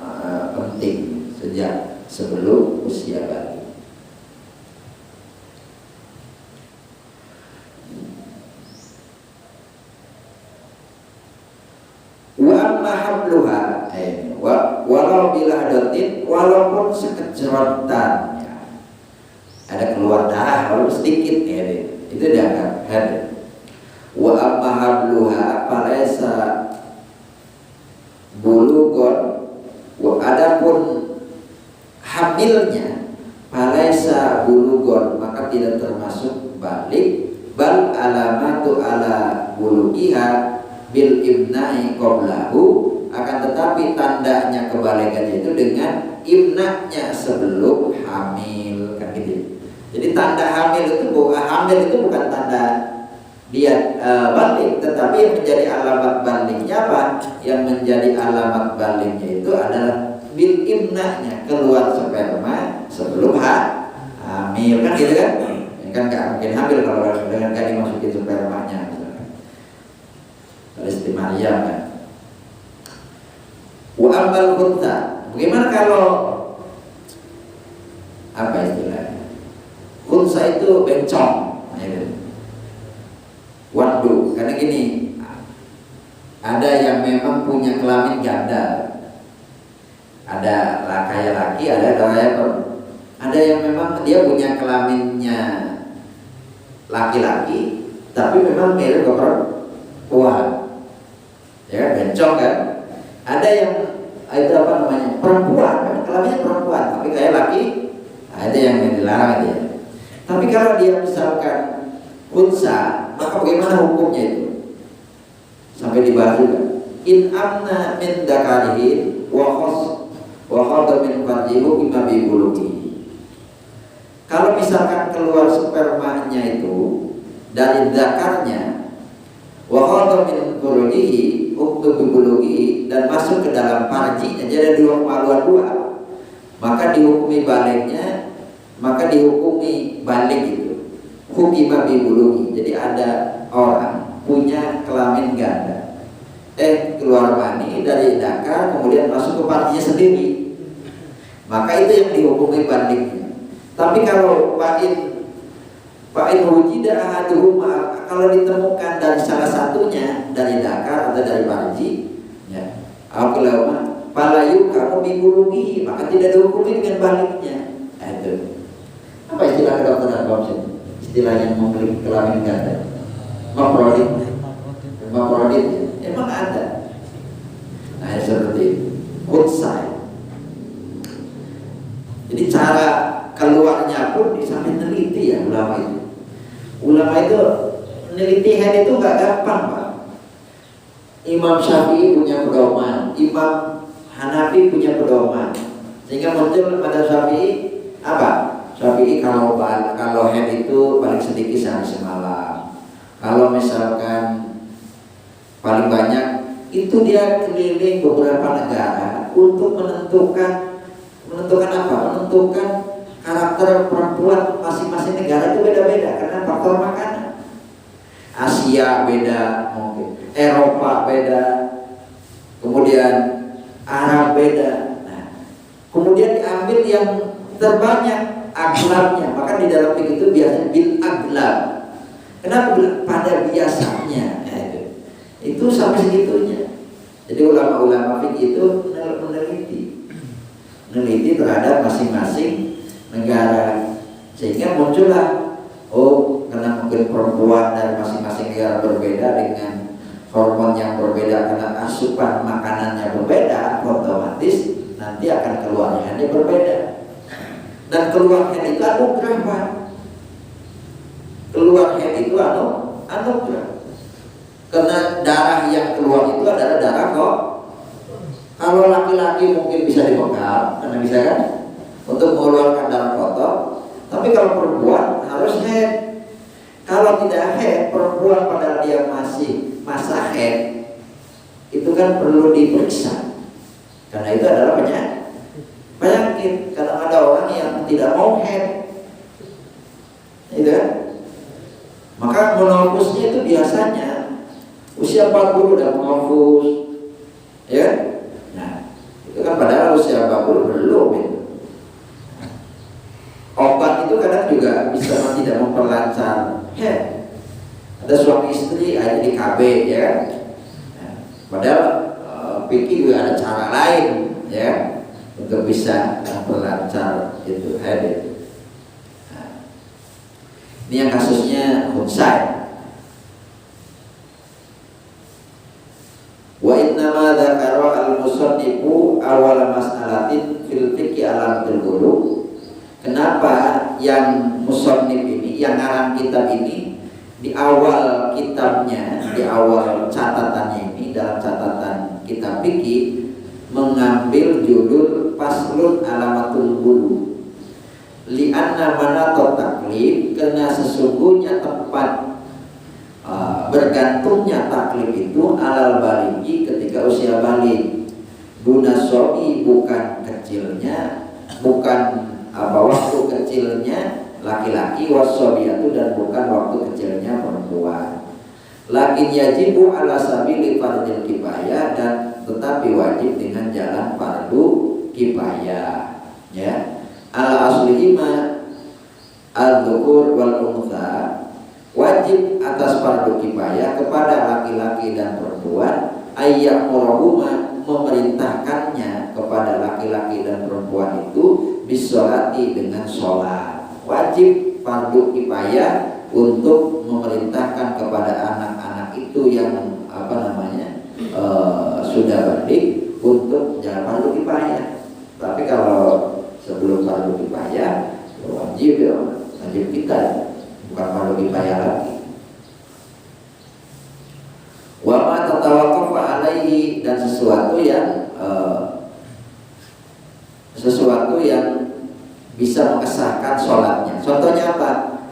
Speaker 2: penting sejak sebelum usia balik. Wa amma habluha, walau bila hadatin, walaupun sekejrotan, ya, ada keluar darah walaupun sedikit, itu dianggap haid. Wa amma habluha falaysa bulugon, adapun hamilnya falaysa bulugon, maka tidak termasuk balik. Bal alamatu ala bulugiha bil imna'i qablahu, akan tetapi tandanya kebalikannya itu dengan imna'nya sebelum hamil, kan gitu. Jadi tanda hamil itu bukan tanda dia balik, tetapi yang menjadi alamat baliknya apa? Yang menjadi alamat baliknya itu adalah bil imna'nya, keluar sperma sebelum hamil, kan gitu kan? Kan nggak mungkin hamil kalau dengan nggak dimasukin spermanya. Istri Maryam kan. Wa ambal khunsa, bagaimana kalau apa istilahnya? Khunsa itu bencong, waduh, karena gini, ada yang memang punya kelamin ganda, ada kayak laki, ada yang memang dia punya kelaminnya laki-laki, tapi memang mirip ke perempuan. Ya kan, bencong kan. Ada yang itu apa namanya, perempuan, kelaminnya perempuan tapi kayak laki, ada yang dilarang itu ya. Tapi kalau dia misalkan unsa, maka bagaimana hukumnya itu? Sampai dibahas juga. In amna min dakarihin wa khadha min farjihu bima bi bulugi. Kalau misalkan keluar spermanya itu dari zakarnya, wa khadha min farjihi untuk bibulugi, dan masuk ke dalam farjinya, jadi dua kemaluan dua, maka dihukumi baliknya, maka dihukumi balik itu hukima bibulugi. Jadi ada orang punya kelamin ganda, keluar mani dari dakar kemudian masuk ke farjinya sendiri, maka itu yang dihukumi baliknya. Tapi kalau Fa'in wujida ahaduhuma, kalau ditemukan dari salah satunya, dari dakar atau dari farji, ya, akulama palayu kamu bibulugi, maka tidak dihukumi dengan baliknya. Itu apa istilah kedokteran Bapak? Istilah yang memiliki kelamin ganda, mafrodit, emang ada. Nah, seperti kutsai. Jadi cara keluarnya pun disampai teliti ya ulama itu. Ulama itu meneliti haid itu nggak gampang, Pak. Imam Syafi'i punya pedoman, Imam Hanafi punya pedoman, sehingga muncul pada Syafi'i apa? Syafi'i kalau haid itu paling sedikit sehari semalam. Kalau misalkan paling banyak, itu dia keliling beberapa negara untuk menentukan apa? Menentukan karakter perempuan masing-masing negara itu beda-beda karena faktor makanan. Asia beda, mungkin Eropa beda, kemudian Arab beda. Nah, kemudian diambil yang terbanyak aglabnya, maka di dalam fikih itu biasanya bil aglab. Kenapa pada biasanya? Itu sampai segitunya. Jadi ulama-ulama fikih itu meneliti terhadap masing-masing negara, sehingga muncullah karena mungkin perempuan dari masing-masing negara berbeda dengan hormon yang berbeda, karena asupan makanannya berbeda, otomatis nanti akan keluarnya berbeda. Dan keluarnya itu anugerah, Pak. Keluarnya itu anugerah. Karena darah yang keluar itu adalah darah kok. Kalau laki-laki mungkin bisa dibekal, karena bisa kan, untuk mengeluarkan darah kotor. Tapi kalau perempuan harus haid. Kalau tidak haid, perempuan padahal dia masih masa haid, itu kan perlu diperiksa. Karena itu adalah penyakit. Kadang ada orang yang tidak mau haid, itu kan? Maka menopusnya itu biasanya usia 40 udah menopus, ya. Nah, itu kan padahal usia 40 belum itu. hanya di KB ya kan. Nah, padahal fikih juga ada cara lain ya untuk bisa memperlancar itu hadis. Nah, ini yang kasusnya Hunsai. Wa innama dzakara al-musannifu awal mas'alatin fil fiqhi alamatul qulub. Kenapa yang musannif ini, yang ngarang kitab ini di awal kitabnya, di awal catatannya ini dalam catatan kitab fikih mengambil judul Faslun Alamatul Qulub. Li'anna manatot taklif, karena sesungguhnya tempat bergantungnya taklif itu alal baligi ketika usia balik. Dunasobi bukan kecilnya, bukan waktu kecilnya laki-laki, wasobiatu dan bukan waktu kecilnya perempuan. Lakin yajibu ala sabili fardil kifayah, dan tetapi wajib dengan jalan fardu kifayah ya. Al aslihima al-dzukur wal untha, wajib atas fardu kifayah kepada laki-laki dan perempuan ayyamurahuma, memerintahkannya kepada laki-laki dan perempuan itu bisolati, dengan sholat. Wajib fardu kifayah untuk memerintahkan kepada anak-anak itu yang sudah balik untuk jalan fardu kifayah. Tapi kalau sebelum fardu kifayah wajib kita, bukan fardu kifayah lagi. Wa ma tatawaqqafa alaihi, dan sesuatu yang bisa mengesahkan sholatnya. Contohnya apa?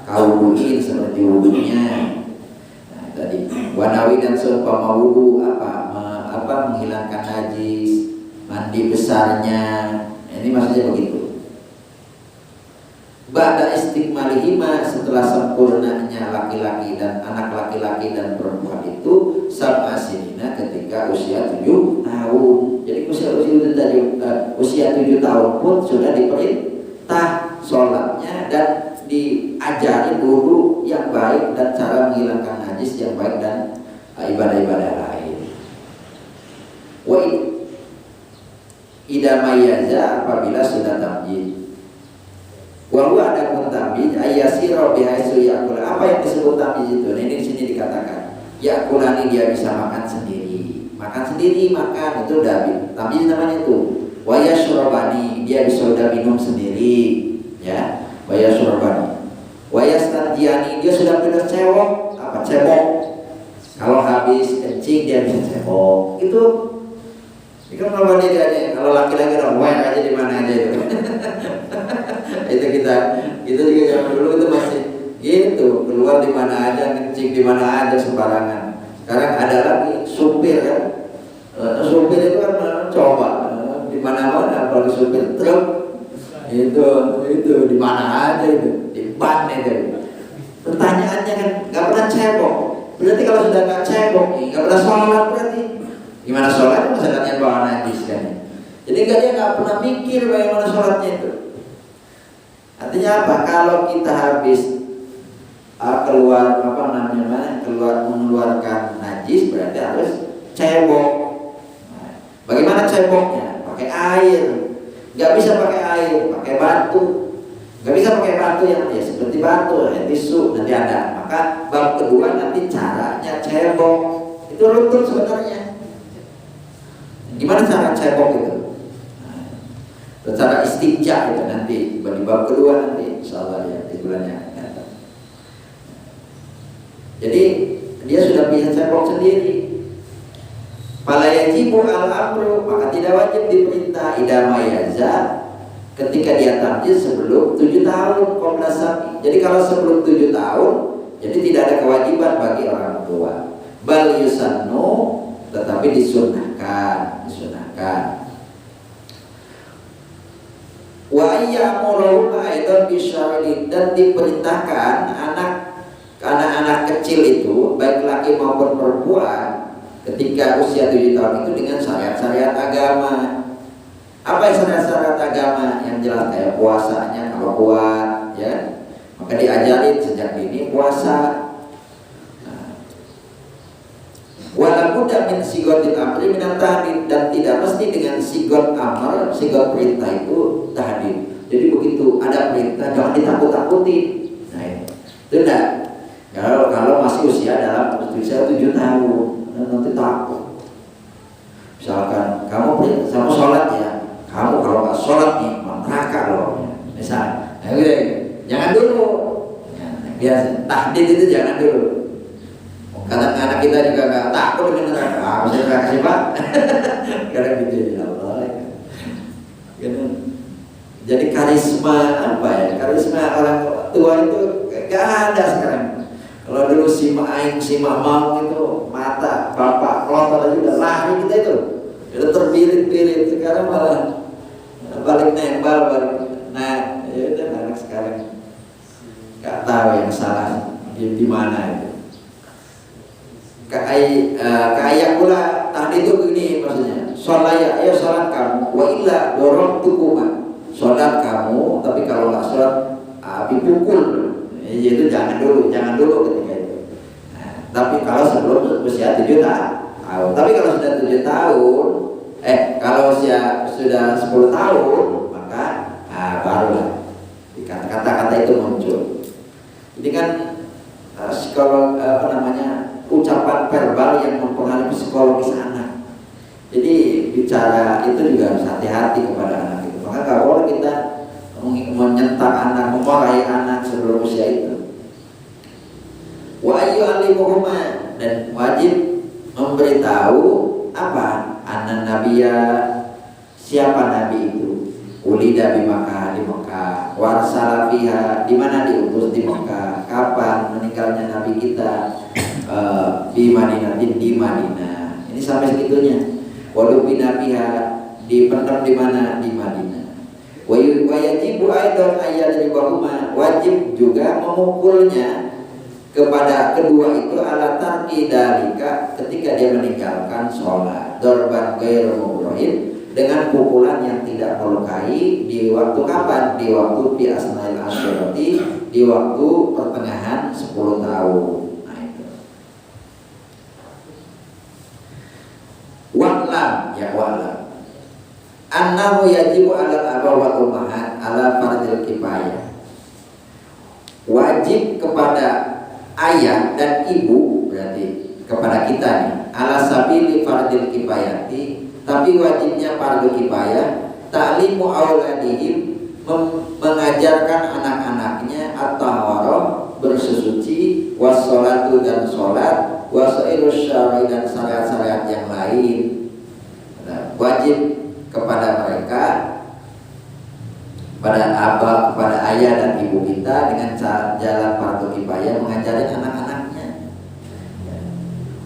Speaker 2: Kauduin, seperti wudunya. Nah, tadi wanawi dan seumpama wudu, menghilangkan najis, mandi besarnya. Ini maksudnya begitu. Ba'da istikmalihima, setelah sempurnanya laki-laki dan anak laki-laki dan perempuan itu sab'a sinina, ketika usia 7 tahun. Jadi usia 7 tahun pun sudah diperintah sholatnya dan diajari dulu yang baik dan cara menghilangkan najis yang baik dan ibadah-ibadah lain. Wa idza mayyaza, apabila sudah tamyiz. Walau ada pun tamyiz ayasiro bihaisu yakul. Apa yang disebut tamyiz itu? Ini di sini dikatakan yakulani, dia bisa makan sendiri, makan itu udah tamyiz namanya itu. Wayashrobani, dia bisa udah minum sendiri, ya. Wayashrobani. Wayastanjiani, dia sudah benar cebok, kalau habis kencing dia bisa cebok. Itu kalau dia kalau laki-laki orang aja di mana aja itu. Itu juga zaman dulu itu masih gitu, keluar di mana aja, kencing di mana aja sembarangan. Sekarang ada lagi supir kan, supir itu kan coba di mana-mana, apalagi supir truk itu di mana aja itu, di ban itu. Pertanyaannya kan nggak pernah cebok, berarti kalau sudah nggak cebok nih nggak pernah sholat, berarti gimana sholatnya? Masalahnya bawa najis kan. Jadi dia nggak pernah mikir bagaimana sholatnya itu. Artinya apa? Kalau kita habis keluar mengeluarkan najis, berarti harus cebok. Nah, bagaimana ceboknya? Pakai air. Nggak bisa pakai air, pakai batu. Nggak bisa pakai batu yang seperti batu, tisu nanti ada. Maka bab kedua nanti caranya cebok. Itu runtut sebenarnya. Gimana cara cebok itu? Secara istinja itu nanti di bab kedua nanti insyaallah ya, di bulan yang akan datang. Jadi dia sudah bisa cebok sendiri. Fala yajibu al-amru, maka tidak wajib diperintah idama yaza, ketika dia tamyiz sebelum 7 tahun qabla sabi. Jadi kalau sebelum 7 tahun, jadi tidak ada kewajiban bagi orang tua. Bal yusannu, tetapi disunahkan. Wa ayyamuru aidan bisyar'i, dan diperintahkan anak-anak kecil itu baik laki maupun perempuan ketika usia 7 tahun itu dengan syariat-syariat agama. Apa syariat-syariat agama yang jelas? Kayak puasanya kalau kuat ya, maka diajarin sejak dini puasa. Walaupun min sigotil amri minat tahdid, dan tidak mesti dengan sigot amr, sigot perintah itu tahdid. Jadi begitu ada perintah jangan ditakut-takutin. Nah itu enggak. Kalau masih usia dalam usia 7 tahun, nanti takut. Misalkan kamu sholat ya, kamu kalau nggak sholat nih neraka loh. Misal, nah gitu, jangan dulu. Biasa tahdid itu jangan dulu. Kata anak kita juga nggak takut dengan neraka. Misalnya neraka sih pak, karena gitu ya Allah. Jadi karisma apa ya? Karisma orang tua itu nggak ada sekarang. Kalau dulu si Aing, si Mamang itu mata bapak kelompok aja udah lari kita itu, udah terbirit-birit. Sekarang malah balik nembal, balik. Nah, ya udah anak sekarang nggak tahu yang salah di mana itu. Kayak pula tadi itu begini maksudnya. Sholat ya sholat kamu, wa illa dorong tukuma. Sholat kamu, tapi kalau nggak sholat dipukul. Itu jangan dulu ketika itu. Nah, tapi kalau sebelum usia 7 tahun, tapi kalau sudah 7 tahun, kalau usia sudah 10 tahun, maka barulah kata-kata itu muncul. Jadi kan psikolog ucapan verbal yang mempengaruhi psikologis anak. Jadi bicara itu juga harus hati-hati kepada anak itu. Maka kalau kita menyentak anak, memarahi anak sebelum usia itu. Wa ayyu alimuhuma, dan wajib memberitahu apa? Anak nabiya, siapa nabi itu? Ulida di Makkah, warsala fiha, di mana diutus di Makkah, kapan meninggalnya nabi kita, di Madinah, di Madinah. Ini sampai segitunya. Walau binabiha, dipendam di mana? Di Madinah. Wajibu aidan ayyadribahuma, wajib juga memukulnya kepada kedua itu ala tarki dalika, ketika dia meninggalkan sholat. Dorban ghairu mubrahim, dengan pukulan yang tidak melukai. Di waktu kapan? Di waktu fi asnail asyirati, di waktu pertengahan 10 tahun. Nah itu. Wa'lam ya wa'lam annahu yajibu 'alal aba wal ummahat 'ala fardil kifayah. Wajib kepada ayah dan ibu, berarti kepada kita nih, 'ala sabili fardil kifayati, tapi wajibnya fardu kifayah, ta'limu auladihim, mengajarkan anak-anaknya at-taharah, bersuci, wassalatu dan sholat, wasairus syar'i dan syariat-syariat yang lain. Nah, wajib kepada mereka, kepada ayah dan ibu kita dengan jalan fardu kifayah mengajarin anak-anaknya.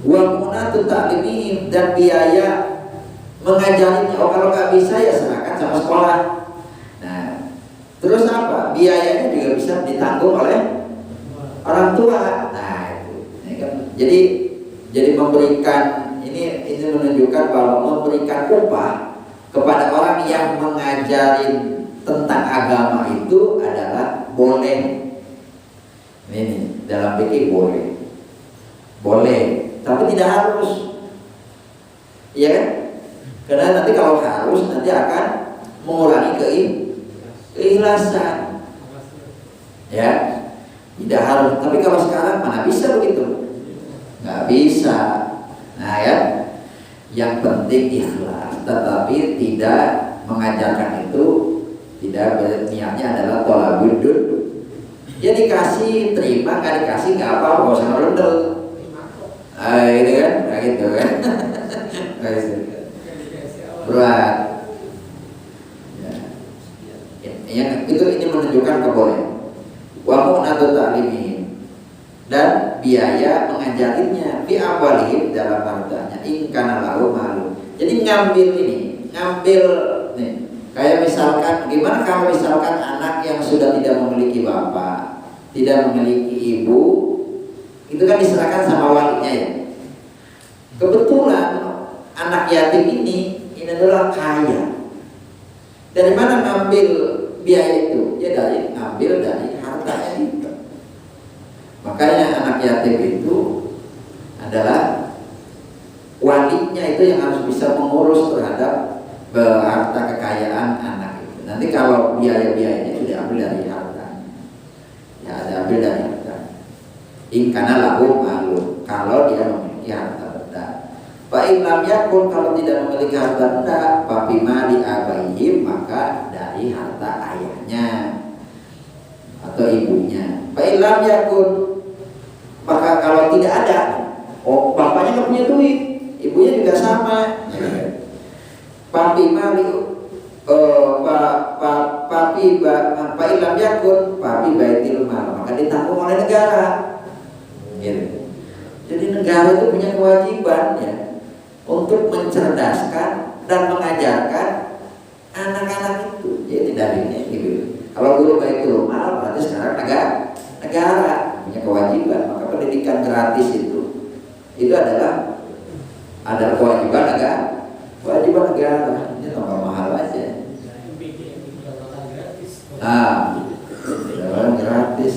Speaker 2: Wa munatu ta'limihim, dan biaya mengajarinya. Kalau nggak bisa ya serahkan sama sekolah. Nah, terus apa? Biayanya juga bisa ditanggung oleh orang tua. Nah, itu. Jadi memberikan ini menunjukkan bahwa memberikan upah kepada orang yang mengajarin tentang agama itu adalah boleh. Ini dalam fikih boleh, tapi tidak harus. Iya kan? Karena nanti kalau harus nanti akan mengurangi keikhlasan. Ya, tidak harus. Tapi kalau sekarang mana bisa begitu? Nggak bisa. Nah ya, yang penting ikhlas, tetapi tidak mengajarkan itu, tidak niatnya adalah tolabul dud. Dia dikasih terima, nggak dikasih nggak apa-apa, nggak usah ngerendel. Gitu kan, kayak gitu kan. Berat. Ya. Ini menunjukkan kebolehan. Wa mu'natu ta'limihim, dan biaya mengajarinya fi awalihim, dalam hartanya, in kana lahu malu. Jadi ngambil nih, kayak misalkan gimana kalau misalkan anak yang sudah tidak memiliki bapak, tidak memiliki ibu, itu kan diserahkan sama walinya ya. Kebetulan anak yatim ini adalah kaya. Dari mana ngambil biaya itu? Ya ngambil dari hartanya itu. Makanya anak yatim itu adalah yang harus bisa mengurus terhadap harta kekayaan anak itu. Nanti kalau biaya-biayanya itu diambil dari harta, ya diambil dari harta. Ingkana lahu malu, kalau dia memiliki harta benda. Fa in lam yakun, kalau tidak memiliki harta benda, fa bima li abaihim, maka dari harta ayahnya atau ibunya. Fa in lam yakun, maka kalau tidak ada, oh bapaknya nggak punya duit, ibunya juga sama. Papi mali, papi lam yakun, papi baitil mal, maka ditanggung oleh negara. Gitu. Jadi negara itu punya kewajiban ya untuk mencerdaskan dan mengajarkan anak-anak itu. Jadi dari ini gitu. Kalau dulu baitul mal, berarti sekarang negara punya kewajiban. Maka pendidikan gratis itu adalah kewajiban negara. Kewajiban negara. Ini tambah mahal aja. Gratis.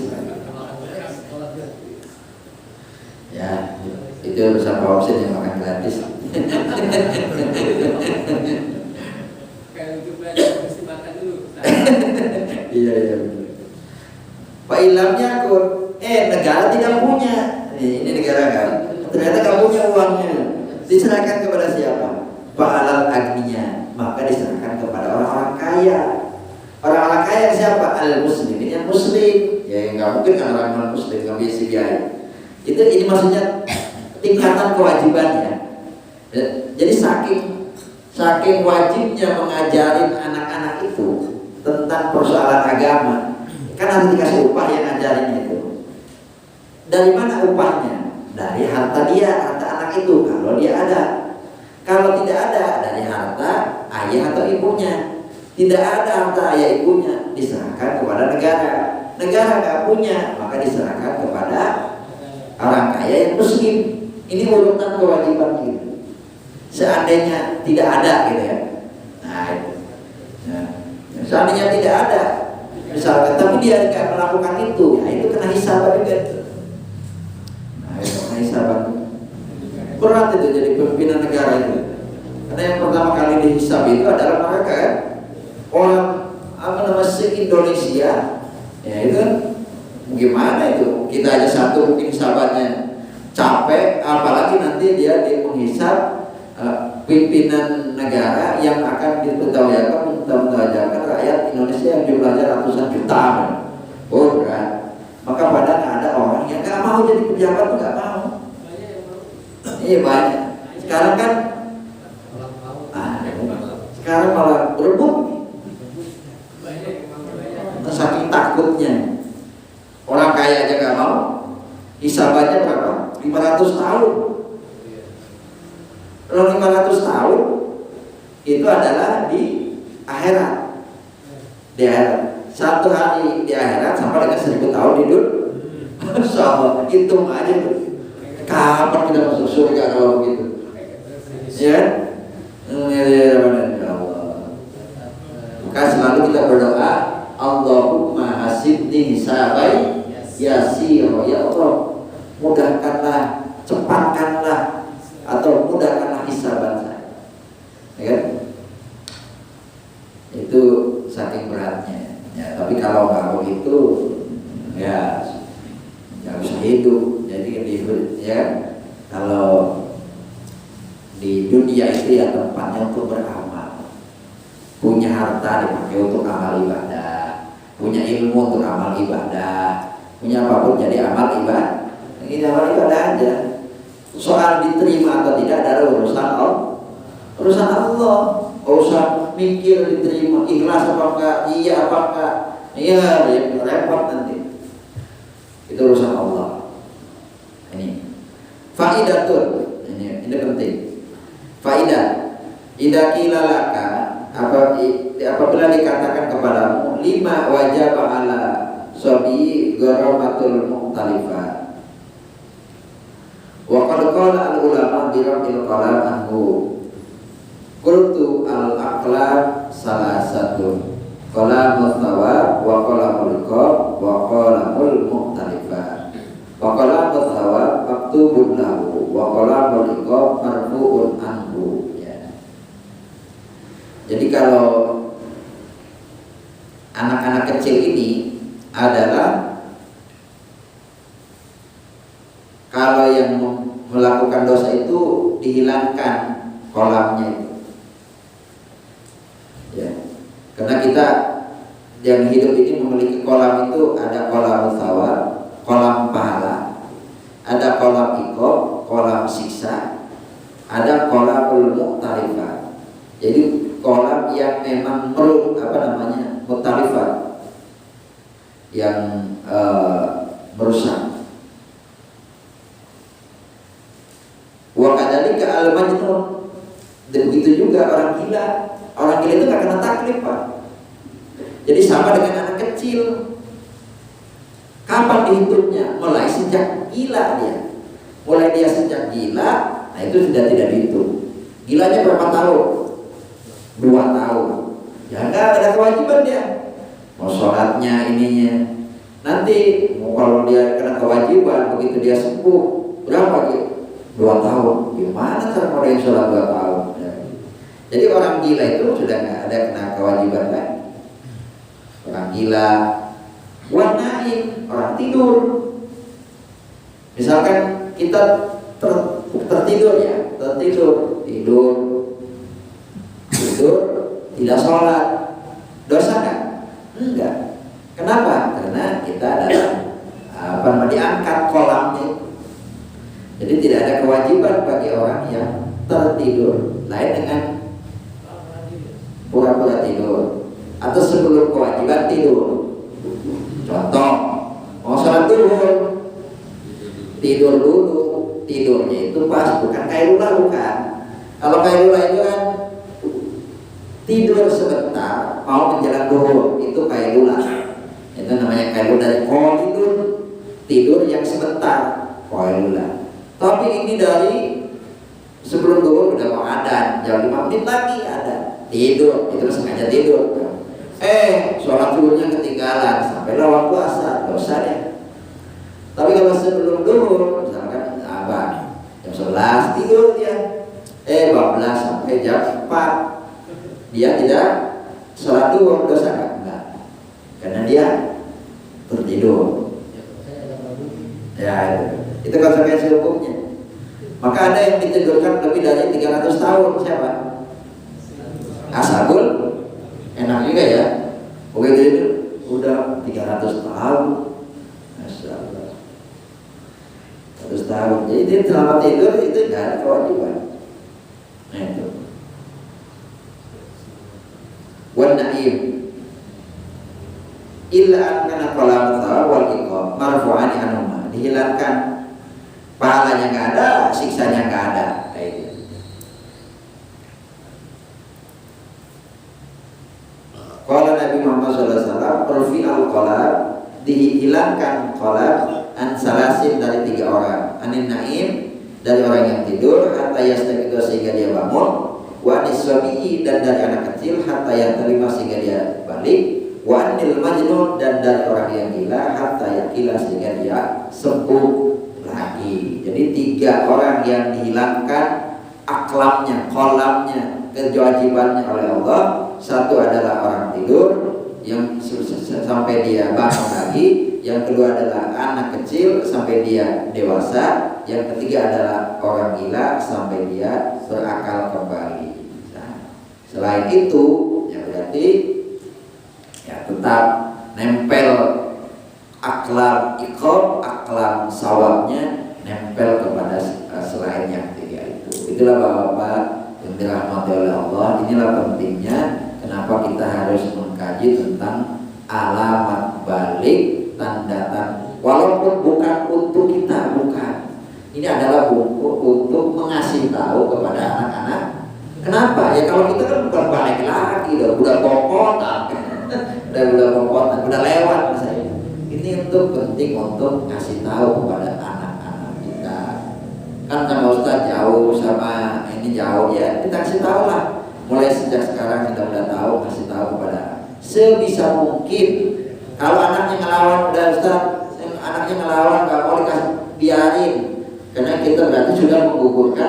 Speaker 2: Ya, itu urusan Pak Hussein yang makan gratis.
Speaker 3: Kalau itu belajar mesti makan dulu.
Speaker 2: Iya. Pak Ilhamnya negara tidak punya. Ini negara kan. Ternyata nggak punya uangnya. Diserahkan kepada siapa? Pak Alal agninya. Maka diserahkan kepada orang-orang kaya. Orang-orang kaya siapa? Al muslimin yang muslim. Ya nggak mungkin kan orang non muslim nggak bisa biaya. Ini maksudnya tingkatan kewajibannya. Jadi saking wajibnya mengajarin anak-anak itu tentang persoalan agama, kan harus dikasih upah yang ngajarin itu. Dari mana upahnya? Dari harta anak itu kalau dia ada. Kalau tidak ada, dari harta ayah atau ibunya. Tidak ada harta ayah ibunya, diserahkan kepada negara. Negara nggak punya, maka diserahkan kepada orang kaya yang muslim. Ini urutan kewajiban gitu. Seandainya tidak ada gitu ya. Nah itu. Nah, seandainya tidak ada, misalkan, tapi dia nggak melakukan itu, ya itu kena hisaban juga. Nah itu kena hisaban. Berat itu jadi pimpinan negara itu. Karena yang pertama kali dihisab itu adalah mereka kan, orang se-Indonesia. Ya itu kan. Gimana itu? Kita aja satu mungkin sahabatnya capek, apalagi nanti dia menghisap pimpinan negara yang akan mentaujakan rakyat Indonesia yang jumlahnya ratusan juta. Oh berat. Maka pada ada orang yang nggak mau jadi pejabat, nggak mau. Iya banyak. Sekarang kan, sekarang malah berebut. Saking takutnya. Orang kaya aja gak mau. Hisabannya berapa? 500 tahun. Kalau 500 tahun itu adalah di akhirat. Di akhirat. Satu hari di akhirat sama dengan 1000 tahun di dunia. Sama, hitung aja tuh. Kapan kita masuk surga kalau begitu? Ya? Ya Allah. Maka selalu kita berdoa, Allahumma hasibni hisabai yasir, ya Allah, mudahkanlah, cepatkanlah, atau mudahkanlah hisaban saya. Ya kan? Itu saking beratnya. Ya, tapi kalau nggak begitu, ya nggak bisa hidup. Jadi ya kalau di dunia itu ya tempatnya untuk beramal. Punya harta dipakai untuk amal ibadah, punya ilmu untuk amal ibadah, punya apapun jadi amal ibadah. Ini amal ibadah aja. Soal diterima atau tidak adalah urusan Allah. Urusan Allah. Urusan mikir diterima, ikhlas apa enggak, iya apa enggak, iya repot nanti. Itu urusan Allah. Ini faidatun. Ini penting. Faidah. Idza qila laka, apabila dikatakan kepadamu, lima wajib ala sobi ghuramatul mukhtalifah. Wa qad qala al ulama bi rabbil qalam anhu. Qultu al aqlam salah satu qalamul thawab wa qalamul iqab wa qalamul mukhtalifah. Wa qalamul thawab maktubun lahu wa qalamul iqab marfu'un anhu. kalau anak-anak kecil ini adalah kalau yang melakukan dosa itu dihilangkan kolamnya itu. Ya. Karena kita yang hidup ini memiliki kolam itu ada kolam thawab, kolam pahala, ada kolam iqab, kolam siksa, ada kolam mu'tarifah. Jadi kolam yang memang mu'tarifah, yang merusak. Wa kadzalika al-majnun, dan begitu juga orang gila. Orang gila itu nggak kena taklif, Pak. Jadi sama dengan anak kecil. Kapan dihitungnya? Mulai sejak gila dia. Mulai dia sejak gila, nah itu sudah tidak dihitung. Gilanya berapa tahun? 2 tahun. Ya enggak ada kewajiban dia. Mau sholatnya ininya. Nanti kalau dia kena kewajiban, begitu dia sembuh, berapa dia? 2 tahun. Gimana cara mau dia sholat 2 tahun? Ya. Jadi orang gila itu sudah nggak ada kena kewajiban lagi. Orang gila, wanaim, orang tidur. Misalkan kita tertidur ya, tidur tidak sholat, dosa kan? Enggak. Kenapa? Karena kita adalah diangkat kolamnya. Jadi tidak ada kewajiban bagi orang yang tertidur. Lain dengan pura-pura tidur atau sebelum kewajiban tidur. Contoh, mau sholat duhur, tidur dulu. Tidurnya itu pas, bukan kailula, bukan. Kalau kailula itu kan tidur sebentar mau menjelang duhur, itu kailula. Itu namanya kailula. Dari tidur yang sebentar, kailula. Tapi ini dari sebelum duhur udah mau adzan, jam 5 menit lagi ada tidur, itu sengaja tidur. Sholat duhurnya ketinggalan sampailah waktu asar, dosa deh. Tapi kalau sebelum duhur, misalkan jam 11 tidur dia, 12 sampai jam 4 dia tidak sholat duhur, dosa enggak? Karena dia tertidur. Ya, itu konsekuensi hukumnya. Maka ada yang ditidurkan lebih dari 300 tahun, siapa? Ashabul, enak juga ya. Begitu itu udah 300 tahun. Masya Allah. 100 tahun. Jadi dia selama tidur itu tidak ada kewajiban. Nah itu. Wan na'im illa an qalam wal iqam marfu'ani anhuma, dihilangkan, pahalanya nggak ada, siksanya nggak ada. Kayak gitu. Qala Nabi Muhammad SAW, rufi al-qalam, dihilangkan qalam an salasin, dari 3 orang, anin naim, dari orang yang tidur, hatta yastaqidu, sehingga dia bangun, wa aniswabi'i, dan dari anak kecil, hatta yantalima, sehingga dia balik, wa anil majnun, dan dari orang yang gila, hatta yakila, sehingga dia sembuh lagi. Jadi 3 orang yang dihilangkan aklamnya, kolamnya, kewajibannya oleh Allah. Satu adalah orang tidur yang sampai dia bangun lagi, yang kedua adalah anak kecil sampai dia dewasa, yang ketiga adalah orang gila sampai dia berakal kembali. Nah, selain itu ya berarti ya tetap nempel aklam iqab, aklam sawabnya nempel kepada selain yang 3 itu. Itulah Bapak-bapak yang dirahmati oleh Allah. Inilah pentingnya kenapa kita harus mengkaji tentang alamat balik, tanda-tanda, walaupun bukan untuk kita, bukan. Ini adalah buku untuk mengasih tahu kepada anak-anak. Kenapa? Ya kalau kita kan bukan balik lagi, udah bokotan, udah bokotan, udah lewat misalnya. Ini untuk penting untuk ngasih tahu kepada anak-anak kita. Kan sama Ustaz jauh, sama ini jauh, ya kita kasih tahu lah. Mulai sejak sekarang kita udah tahu, kasih tahu kepada sebisa mungkin. Kalau anaknya ngelawan, udah Ustaz, anaknya ngelawan, gak mau dikasih, biarin. Karena kita berarti sudah menggugurkan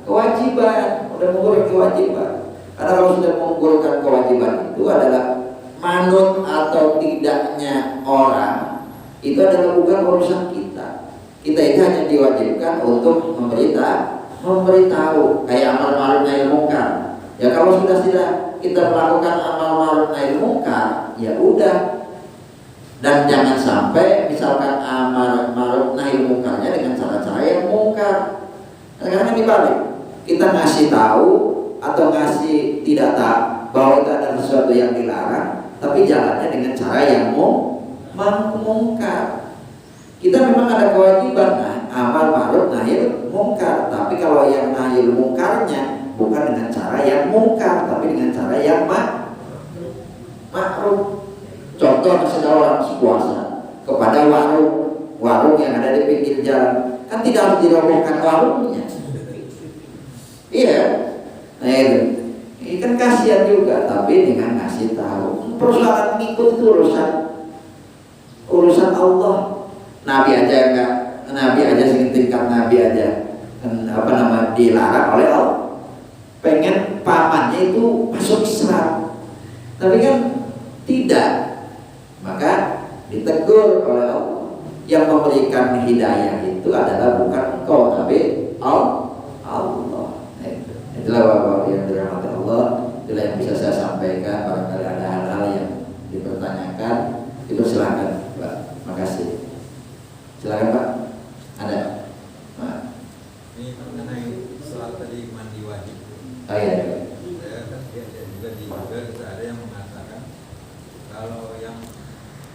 Speaker 2: kewajiban, udah menggugurkan kewajiban. Karena kalau sudah mengumpulkan kewajiban itu adalah manut atau tidaknya orang, itu adalah bukan urusan kita. Kita itu hanya diwajibkan untuk memberitahu kayak amal ma'ruf nahi munkar. Ya kalau sudah kita melakukan amal ma'ruf nahi munkar, ya udah. Dan jangan sampai misalkan amal ma'ruf nahi munkarnya dengan cara-cara yang munkar. Karena dibalik, kita ngasih tahu atau ngasih tidak tahu bahwa itu ada sesuatu yang dilarang, tapi jalannya dengan cara yang mungkar. Kita memang ada kewajiban amal ma'ruf nahi munkar, tapi kalau yang nahi munkarnya bukan dengan cara yang munkar, tapi dengan cara yang ma'ruf. Contoh misalnya orang puasa kepada warung yang ada di pinggir jalan, kan tidak harus dirobohkan warungnya. Iya, nah ini kan kasihan juga, tapi dengan ngasih tahu. Persoalan ngikut itu urusan Allah. Nabi aja setingkat Nabi aja dilarang oleh Allah. Pengen pamannya itu masuk Islam, tapi kan tidak. Maka ditegur oleh Allah. Yang memberikan hidayah itu adalah bukan engkau, tapi Allah. Itulah Bapak yang dirahmati Allah. Itulah yang bisa saya sampaikan. Barangkali ada hal-hal yang dipertanyakan, silakan Pak. Makasih. Silakan Pak. Ada? Pak.
Speaker 4: Ini mengenai sholat tadi mandi wajib.
Speaker 2: Oh iya.